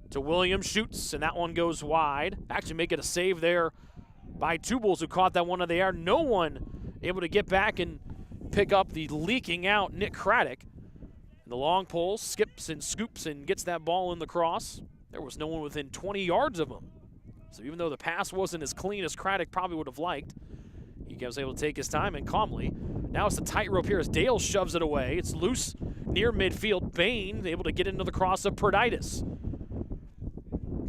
to Williams, shoots, and that one goes wide. Actually making a save there by Tubals, who caught that one in the air. No one able to get back and pick up the leaking out Nick Craddock. And the long pole skips and scoops and gets that ball in the cross. There was no one within 20 yards of him. So even though the pass wasn't as clean as Craddock probably would have liked, he was able to take his time and calmly. Now it's the tightrope here as Dale shoves it away. It's loose near midfield. Bain able to get into the cross of Perditis.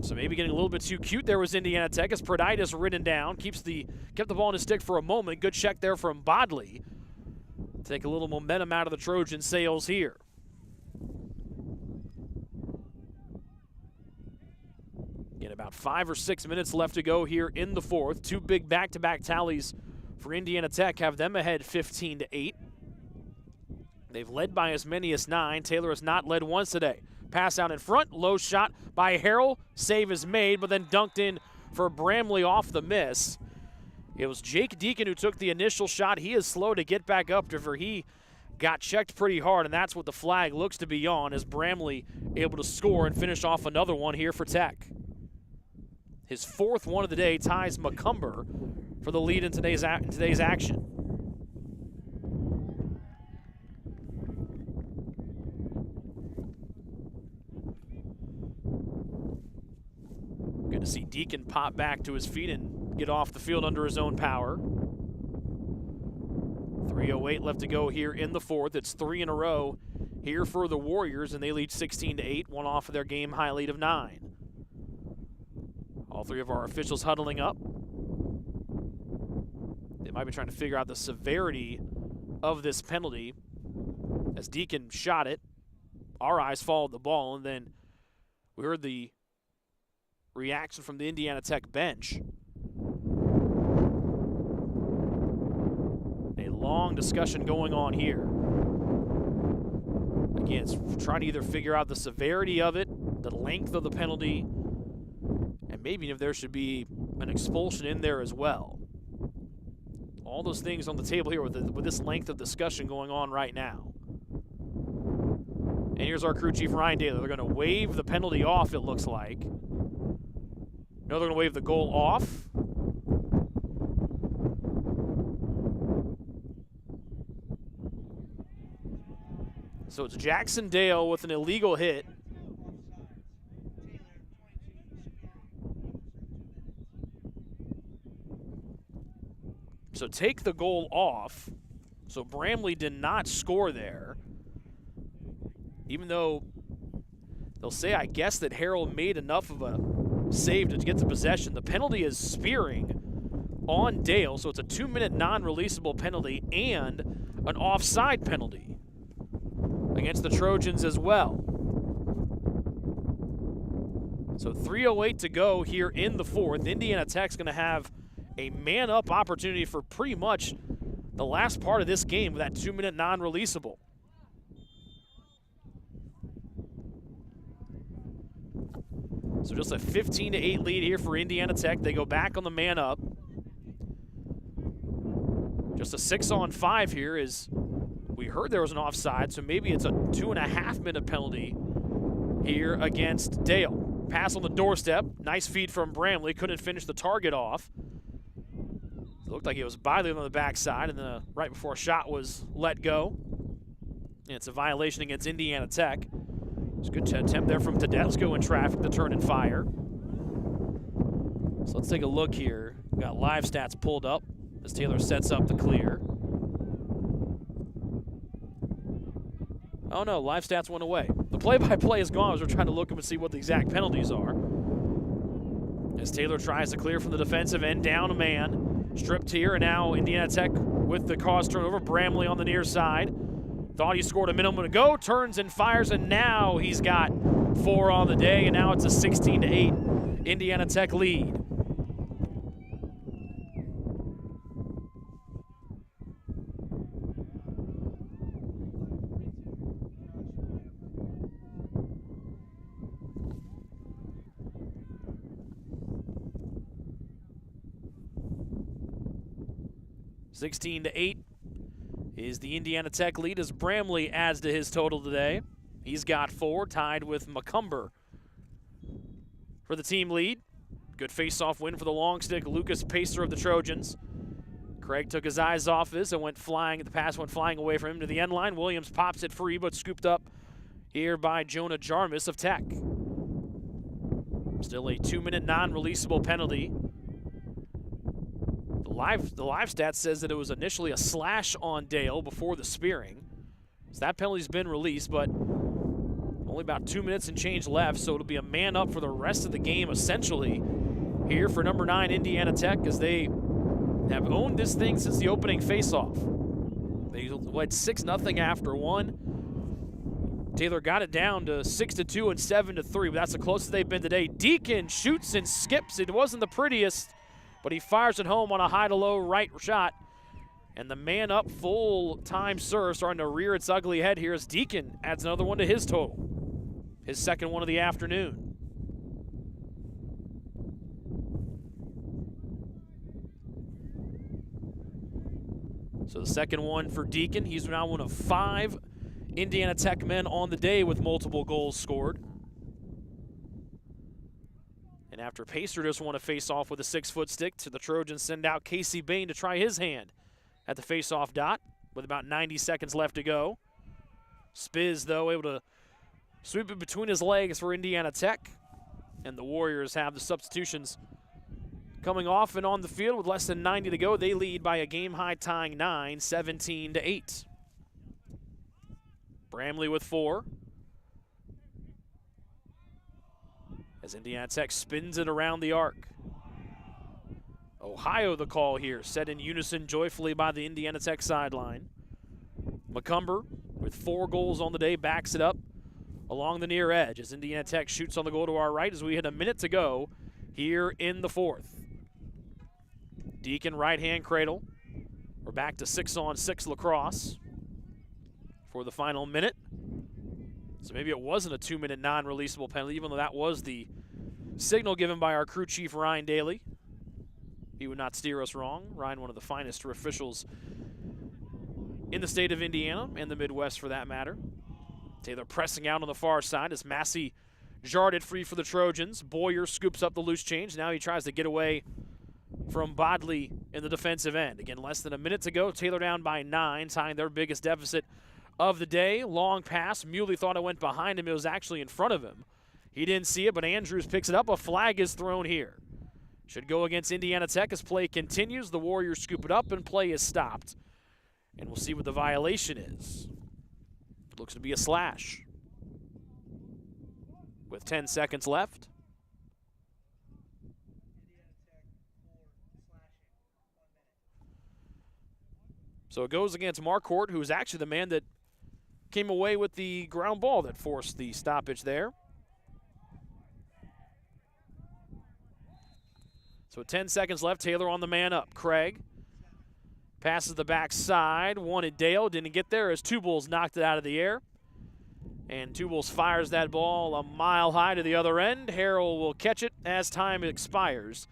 So maybe getting a little bit too cute there was Indiana Tech as Perditis ridden down. Kept the ball in his stick for a moment. Good check there from Bodley. Take a little momentum out of the Trojan sails here. Again, about 5 or 6 minutes left to go here in the fourth. 2 big back-to-back tallies for Indiana Tech have them ahead 15-8. They've led by as many as 9. Taylor has not led once today. Pass out in front, low shot by Harrell. Save is made, but then dunked in for Bramley off the miss. It was Jake Deacon who took the initial shot. He is slow to get back up to where he got checked pretty hard, and that's what the flag looks to be on, as Bramley able to score and finish off another one here for Tech. His 4th one of the day ties McCumber for the lead in today's action. Good to see Deacon pop back to his feet and get off the field under his own power. 3:08 left to go here in the fourth. It's 3 in a row here for the Warriors, and they lead 16-8, one off of their game high lead of 9. All 3 of our officials huddling up. Might be trying to figure out the severity of this penalty as Deacon shot it. Our eyes followed the ball, and then we heard the reaction from the Indiana Tech bench. A long discussion going on here. Again, it's trying to either figure out the severity of it, the length of the penalty, and maybe if there should be an expulsion in there as well. All those things on the table here with this length of discussion going on right now. And here's our crew chief, Ryan Daly. They're going to waive the penalty off, it looks like. No, they're going to waive the goal off. So it's Jackson Dale with an illegal hit. So take the goal off. So Bramley did not score there. Even though they'll say, I guess, that Harrell made enough of a save to get the possession. The penalty is spearing on Dale, so it's a 2-minute non-releasable penalty and an offside penalty against the Trojans as well. So 3:08 to go here in the fourth. Indiana Tech's going to have a man-up opportunity for pretty much the last part of this game with that 2-minute non-releasable. So just a 15-8 lead here for Indiana Tech. They go back on the man-up. Just a 6-on-5 here is, we heard there was an offside, so maybe it's a 2.5-minute penalty here against Dale. Pass on the doorstep. Nice feed from Bramley. Couldn't finish the target off. It looked like it was Biley on the backside, and then right before a shot was let go. And it's a violation against Indiana Tech. It's a good attempt there from Tedesco in traffic to turn and fire. So let's take a look here. We've got live stats pulled up as Taylor sets up the clear. Oh no, live stats went away. The play-by-play is gone as we're trying to look up and see what the exact penalties are. As Taylor tries to clear from the defensive end, down a man. Stripped here, and now Indiana Tech with the cause turnover. Bramley on the near side. Thought he scored a minute ago, turns and fires, and now he's got 4 on the day, and now it's a 16-8 Indiana Tech lead. (16-8) is the Indiana Tech lead as Bramley adds to his total today. He's got 4, tied with McCumber for the team lead. Good face-off win for the long stick, Lucas Pacer of the Trojans. Craig took his eyes off this and went flying. The pass went flying away from him to the end line. Williams pops it free, but scooped up here by Jonah Jarmus of Tech. Still a 2-minute non-releasable penalty. The live stat says that it was initially a slash on Dale before the spearing. So that penalty's been released, but only about 2 minutes and change left, so it'll be a man up for the rest of the game, essentially, here for number 9 Indiana Tech, as they have owned this thing since the opening faceoff. They led 6-0 after one. Taylor got it down to 6-2 and 7-3, but that's the closest they've been today. Deacon shoots and skips. It wasn't the prettiest, but he fires it home on a high-to-low right shot. And the man-up full-time serve starting to rear its ugly head here as Deacon adds another one to his total. His second one of the afternoon. So the second one for Deacon. He's now one of 5 Indiana Tech men on the day with multiple goals scored. And after Pacer just won a face-off with a 6-foot stick, to the Trojans send out Casey Bain to try his hand at the face-off dot with about 90 seconds left to go. Spiz, though, able to sweep it between his legs for Indiana Tech. And the Warriors have the substitutions coming off and on the field with less than 90 to go. They lead by a game-high tying 9, 17-8. Bramley with 4. As Indiana Tech spins it around the arc. Ohio the call here, set in unison joyfully by the Indiana Tech sideline. McCumber, with 4 goals on the day, backs it up along the near edge as Indiana Tech shoots on the goal to our right as we hit a minute to go here in the 4th. Deacon right-hand cradle. We're back to 6-on-6 lacrosse for the final minute. So maybe it wasn't a 2-minute non-releasable penalty, even though that was the signal given by our crew chief, Ryan Daly. He would not steer us wrong. Ryan, one of the finest officials in the state of Indiana and the Midwest for that matter. Taylor pressing out on the far side as Massey jarred it free for the Trojans. Boyer scoops up the loose change. Now he tries to get away from Bodley in the defensive end. Again, less than a minute to go. Taylor down by 9, tying their biggest deficit of the day. Long pass. Muley thought it went behind him. It was actually in front of him. He didn't see it, but Andrews picks it up. A flag is thrown here. Should go against Indiana Tech as play continues. The Warriors scoop it up and play is stopped. And we'll see what the violation is. Looks to be a slash. With 10 seconds left. So it goes against Marquardt, who is actually the man that came away with the ground ball that forced the stoppage there. So 10 seconds left. Taylor on the man up. Craig passes the backside. Wanted Dale. Didn't get there as Two Bulls knocked it out of the air. And Two Bulls fires that ball a mile high to the other end. Harrell will catch it as time expires.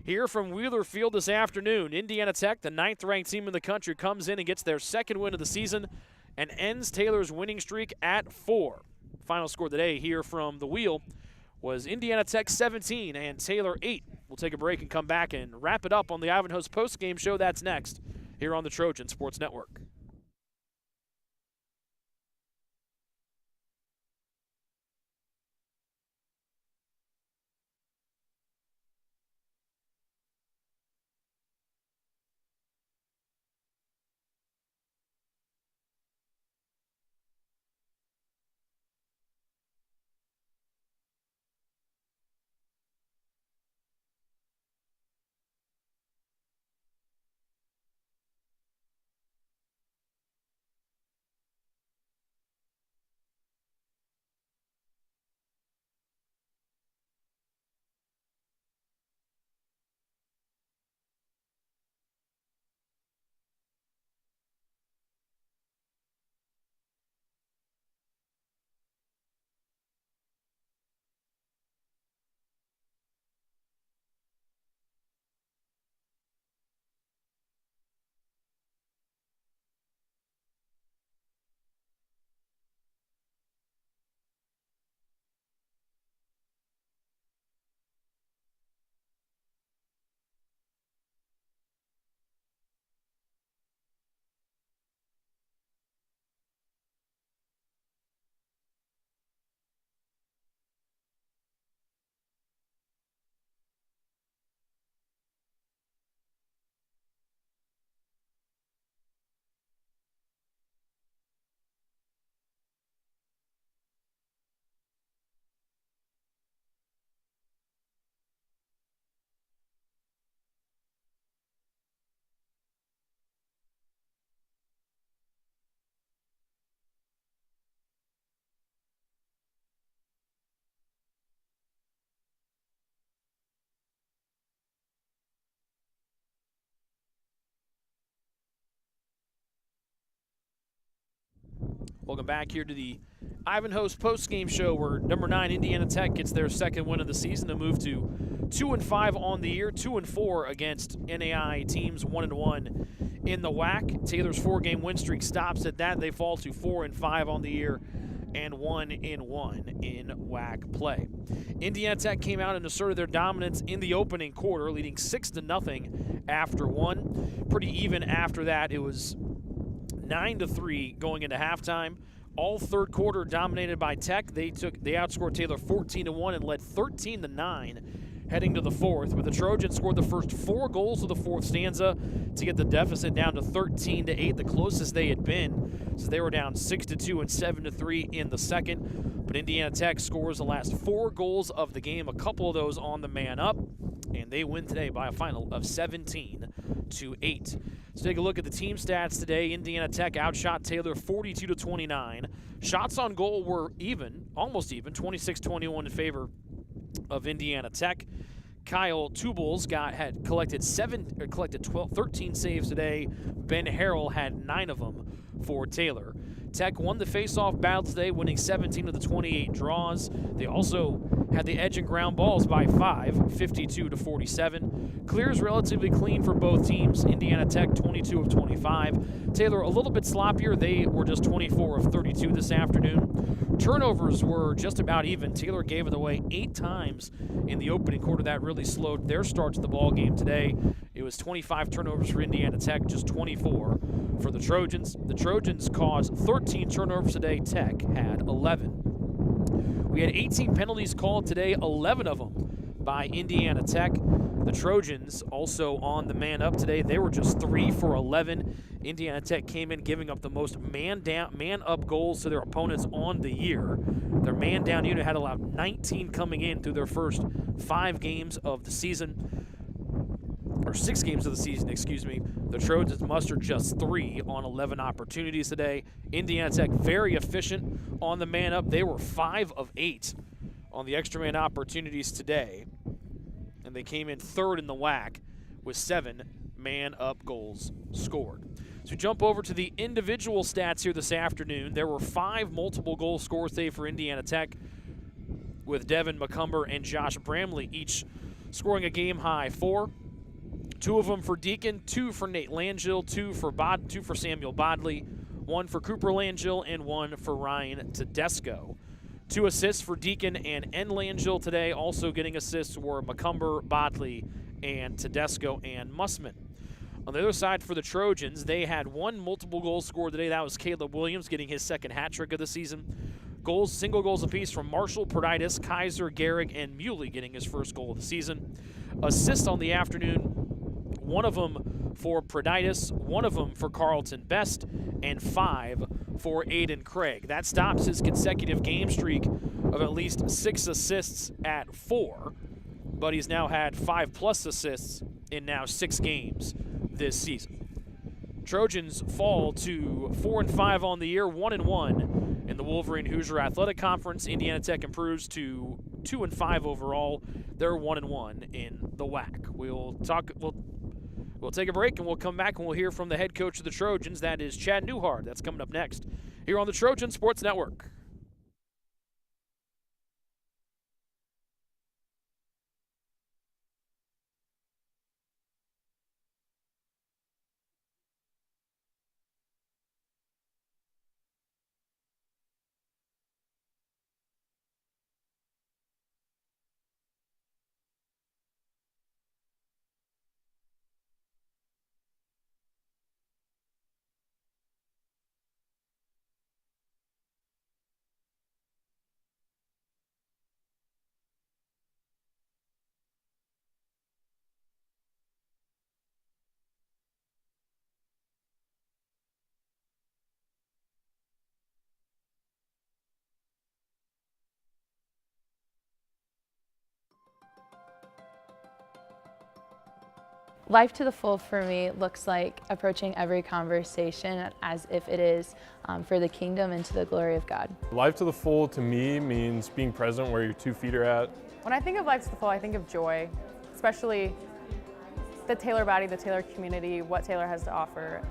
Here from Wheeler Field this afternoon, Indiana Tech, the 9th-ranked team in the country, comes in and gets their 2nd win of the season and ends Taylor's winning streak at 4. Final score today here from the wheel was Indiana Tech 17 and Taylor 8. We'll take a break and come back and wrap it up on the Ivanhoe's post-game show. That's next here on the Trojan Sports Network. Welcome back here to the Ivanhoe's post-game show where number 9 Indiana Tech gets their 2nd win of the season to move to 2-5 on the year, 2-4 against NAI teams, 1-1 in the WAC. Taylor's 4-game win streak stops at that. They fall to 4-5 on the year and 1-1 in WAC play. Indiana Tech came out and asserted their dominance in the opening quarter, leading 6-0 after 1. Pretty even after that. It was 9-3 going into halftime. All 3rd quarter dominated by Tech. They outscored Taylor 14-1 and led 13-9 heading to the 4th. But the Trojans scored the first 4 goals of the 4th stanza to get the deficit down to 13-8, the closest they had been. So they were down 6-2 and 7-3 in the 2nd. But Indiana Tech scores the last 4 goals of the game, a couple of those on the man up. and they win today by a final of 17-8. Let's take a look at the team stats today. Indiana Tech outshot Taylor 42-29. Shots on goal were even, almost even, 26-21 in favor of Indiana Tech. Kyle Tubles had collected 13 saves today. Ben Harrell had 9 of them for Taylor. Tech won the face-off battle today, winning 17 of the 28 draws. They also had the edge and ground balls by 5, 52-47. Clears relatively clean for both teams. Indiana Tech 22 of 25. Taylor a little bit sloppier. They were just 24 of 32 this afternoon. Turnovers were just about even. Taylor gave it away 8 times in the opening quarter. That really slowed their start to the ball game today. It was 25 turnovers for Indiana Tech, just 24 for the Trojans. The Trojans caused 13 turnovers today. Tech had 11. We had 18 penalties called today, 11 of them by Indiana Tech. The Trojans also on the man up today. They were just 3 for 11. Indiana Tech came in giving up the most man up goals to their opponents on the year. Their man down unit had allowed 19 coming in through their first 5 games of the season. Or 6 games of the season, excuse me. The Trojans mustered just 3 on 11 opportunities today. Indiana Tech very efficient on the man up. They were 5 of 8 on the extra man opportunities today. And they came in 3rd in the WAC with 7 man up goals scored. So we jump over to the individual stats here this afternoon. There were 5 multiple goal scores today for Indiana Tech, with Devin McCumber and Josh Bramley each scoring a game high 4. 2 of them for Deacon, 2 for Nate Langill, 2 for Samuel Bodley, 1 for Cooper Langill, and 1 for Ryan Tedesco. 2 assists for Deacon and N. Langill today. Also getting assists were McCumber, Bodley, and Tedesco and Mussman. On the other side for the Trojans, they had 1 multiple goal scored today. That was Caleb Williams getting his 2nd hat trick of the season. Single goals apiece from Marshall, Perditis, Kaiser, Gehrig, and Muley getting his 1st goal of the season. Assists on the afternoon, 1 of them for Perditis, 1 of them for Carlton Best, and 5 for Aiden Craig. That stops his consecutive game streak of at least 6 assists at 4, but he's now had 5+ assists in now 6 games this season. Trojans fall to 4-5 on the year, 1-1 in the Wolverine Hoosier Athletic Conference. Indiana Tech improves to 2-5 overall. They're 1-1 in the WAC. We'll take a break and we'll come back and we'll hear from the head coach of the Trojans. That is Chad Newhart. That's coming up next here on the Trojan Sports Network. Life to the full for me looks like approaching every conversation as if it is for the kingdom and to the glory of God. Life to the full to me means being present where your 2 feet are at. When I think of life to the full, I think of joy, especially the Taylor body, the Taylor community, what Taylor has to offer.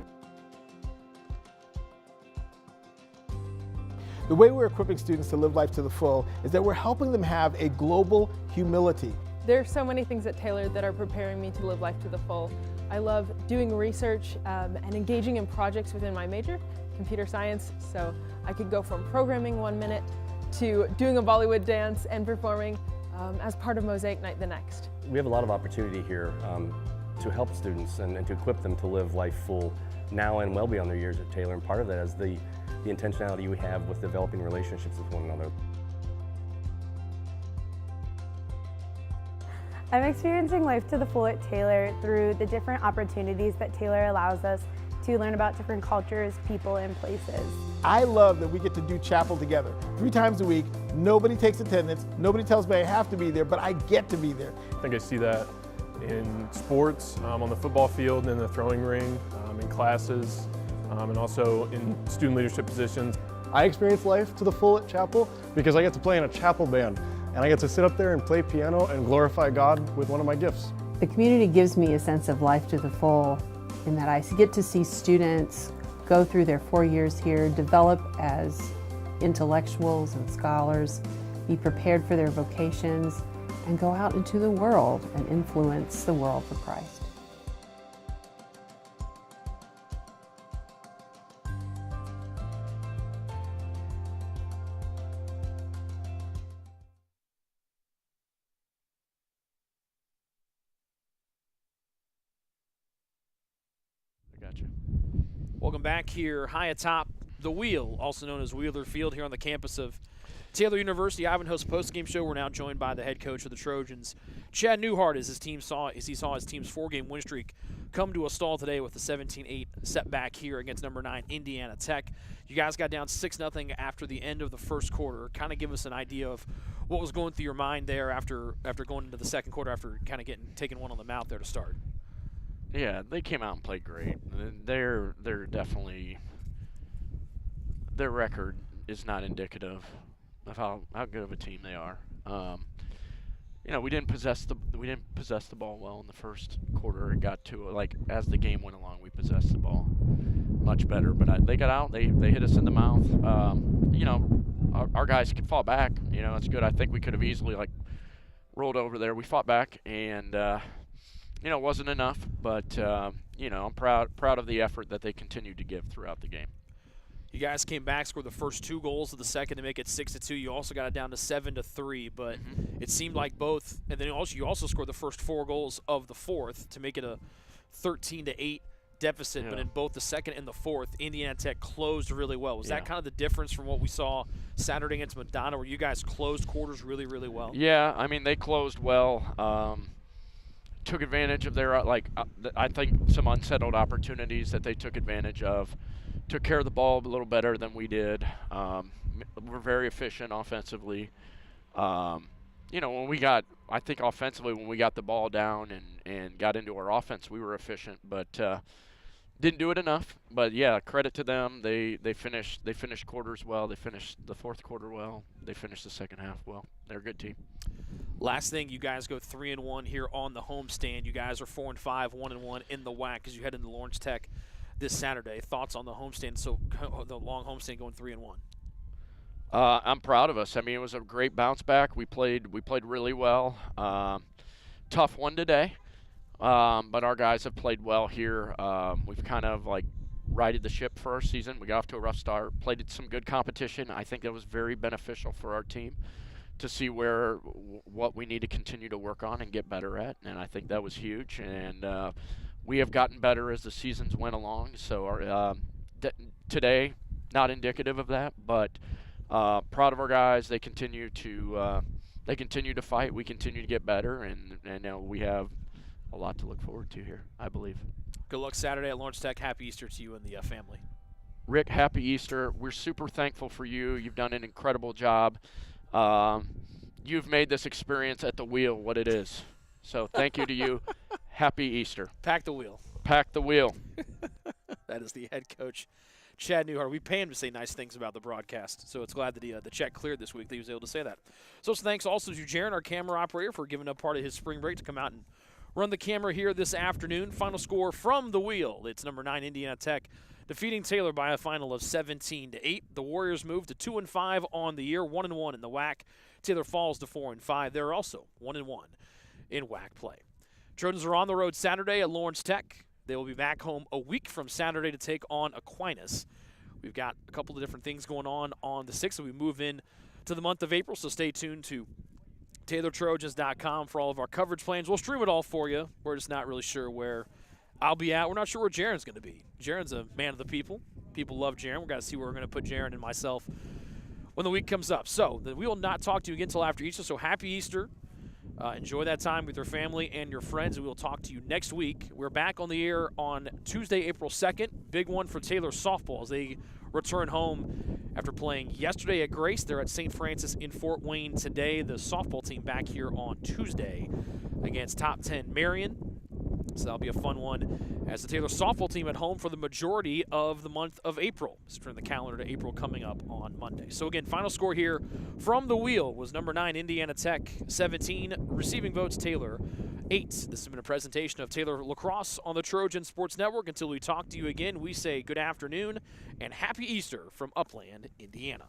The way we're equipping students to live life to the full is that we're helping them have a global humility. There's so many things at Taylor that are preparing me to live life to the full. I love doing research and engaging in projects within my major, computer science, so I could go from programming 1 minute to doing a Bollywood dance and performing as part of Mosaic Night the next. We have a lot of opportunity here to help students and to equip them to live life full now and well beyond their years at Taylor, and part of that is the intentionality we have with developing relationships with one another. I'm experiencing life to the full at Taylor through the different opportunities that Taylor allows us to learn about different cultures, people, and places. I love that we get to do chapel together 3 times a week. Nobody takes attendance. Nobody tells me I have to be there, but I get to be there. I think I see that in sports, on the football field, in the throwing ring, in classes, and also in student leadership positions. I experience life to the full at chapel because I get to play in a chapel band, and I get to sit up there and play piano and glorify God with one of my gifts. The community gives me a sense of life to the full in that I get to see students go through their 4 years here, develop as intellectuals and scholars, be prepared for their vocations, and go out into the world and influence the world for Christ. Gotcha. Welcome back here high atop the Wheel, also known as Wheeler Field, here on the campus of Taylor University. Ivanhoe's postgame show. We're now joined by the head coach of the Trojans, Chad Newhart, as he saw his team's 4-game win streak come to a stall today with a 17-8 setback here against number 9 Indiana Tech. You guys got down 6-0 after the end of the first quarter. Kind of give us an idea of what was going through your mind there after going into the second quarter, after kind of taking one on the mouth there to start. Yeah, they came out and played great. They're definitely, their record is not indicative of how good of a team they are. You know, we didn't possess the ball well in the first quarter. It got to, like, as the game went along, we possessed the ball much better. But they got out. They hit us in the mouth. You know, our guys could fall back. You know, it's good. I think we could have easily, like, rolled over there. We fought back, and you know, it wasn't enough, but you know, I'm proud of the effort that they continued to give throughout the game. You guys came back, scored the first 2 goals of the second to make it 6-2. You also got it down to 7-3, but it seemed like both, and then you also scored the first 4 goals of the fourth to make it a 13-8 deficit. Yeah. But in both the second and the fourth, Indiana Tech closed really well. Was Yeah. that kind of the difference from what we saw Saturday against Madonna, where you guys closed quarters really, really well? Yeah, I mean, they closed well. Took advantage of their, I think, some unsettled opportunities that they took advantage of. Took care of the ball a little better than we did. We're very efficient offensively. You know, I think offensively, when we got the ball down and got into our offense, we were efficient, but didn't do it enough. But yeah, credit to them. They finished quarters well. They finished the fourth quarter well. They finished the second half well. They're a good team. Last thing, you guys go 3-1 here on the homestand. You guys are 4-5, 1-1 in the WAC as you head into Lawrence Tech this Saturday. Thoughts on the homestand? So the long homestand going 3-1. I'm proud of us. I mean, it was a great bounce back. We played really well. Tough one today, but our guys have played well here. We've kind of like righted the ship for our season. We got off to a rough start. Played some good competition. I think that was very beneficial for our team to see what we need to continue to work on and get better at, and I think that was huge. And we have gotten better as the seasons went along. So our today, not indicative of that, but proud of our guys. They continue to fight. We continue to get better, and we have a lot to look forward to here, I believe. Good luck Saturday at Lawrence Tech. Happy Easter to you and the family. Rick, happy Easter. We're super thankful for you. You've done an incredible job. You've made this experience at the Wheel what it is. So thank you to you. Happy Easter. Pack the wheel. Pack the wheel. That is the head coach, Chad Newhart. We pay him to say nice things about the broadcast, so it's glad that the check cleared this week that he was able to say that. So thanks also to Jaron, our camera operator, for giving up part of his spring break to come out and run the camera here this afternoon. Final score from the Wheel. It's number 9 Indiana Tech defeating Taylor by a final of 17-8. The Warriors moved to 2-5 on the year, 1-1 in the WAC. Taylor falls to 4-5. They're also 1-1 in WAC play. Trojans are on the road Saturday at Lawrence Tech. They will be back home a week from Saturday to take on Aquinas. We've got a couple of different things going on the 6th, so we move in to the month of April, so stay tuned to TaylorTrojans.com for all of our coverage plans. We'll stream it all for you. We're just not really sure where I'll be at. We're not sure where Jaron's going to be. Jaron's a man of the people. People love Jaron. We've got to see where we're going to put Jaron and myself when the week comes up. So we will not talk to you again until after Easter, so happy Easter. Enjoy that time with your family and your friends, and we will talk to you next week. We're back on the air on Tuesday, April 2nd. Big one for Taylor softball as they return home after playing yesterday at Grace. They're at St. Francis in Fort Wayne today. The softball team back here on Tuesday against top 10 Marion. So that'll be a fun one as the Taylor softball team at home for the majority of the month of April. Let's turn the calendar to April coming up on Monday. So again, final score here from the wheel was number 9 Indiana Tech 17, receiving votes Taylor 8. This has been a presentation of Taylor Lacrosse on the Trojan Sports Network. Until we talk to you again, we say good afternoon and happy Easter from Upland, Indiana.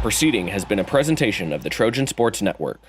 Proceeding has been a presentation of the Trojan Sports Network.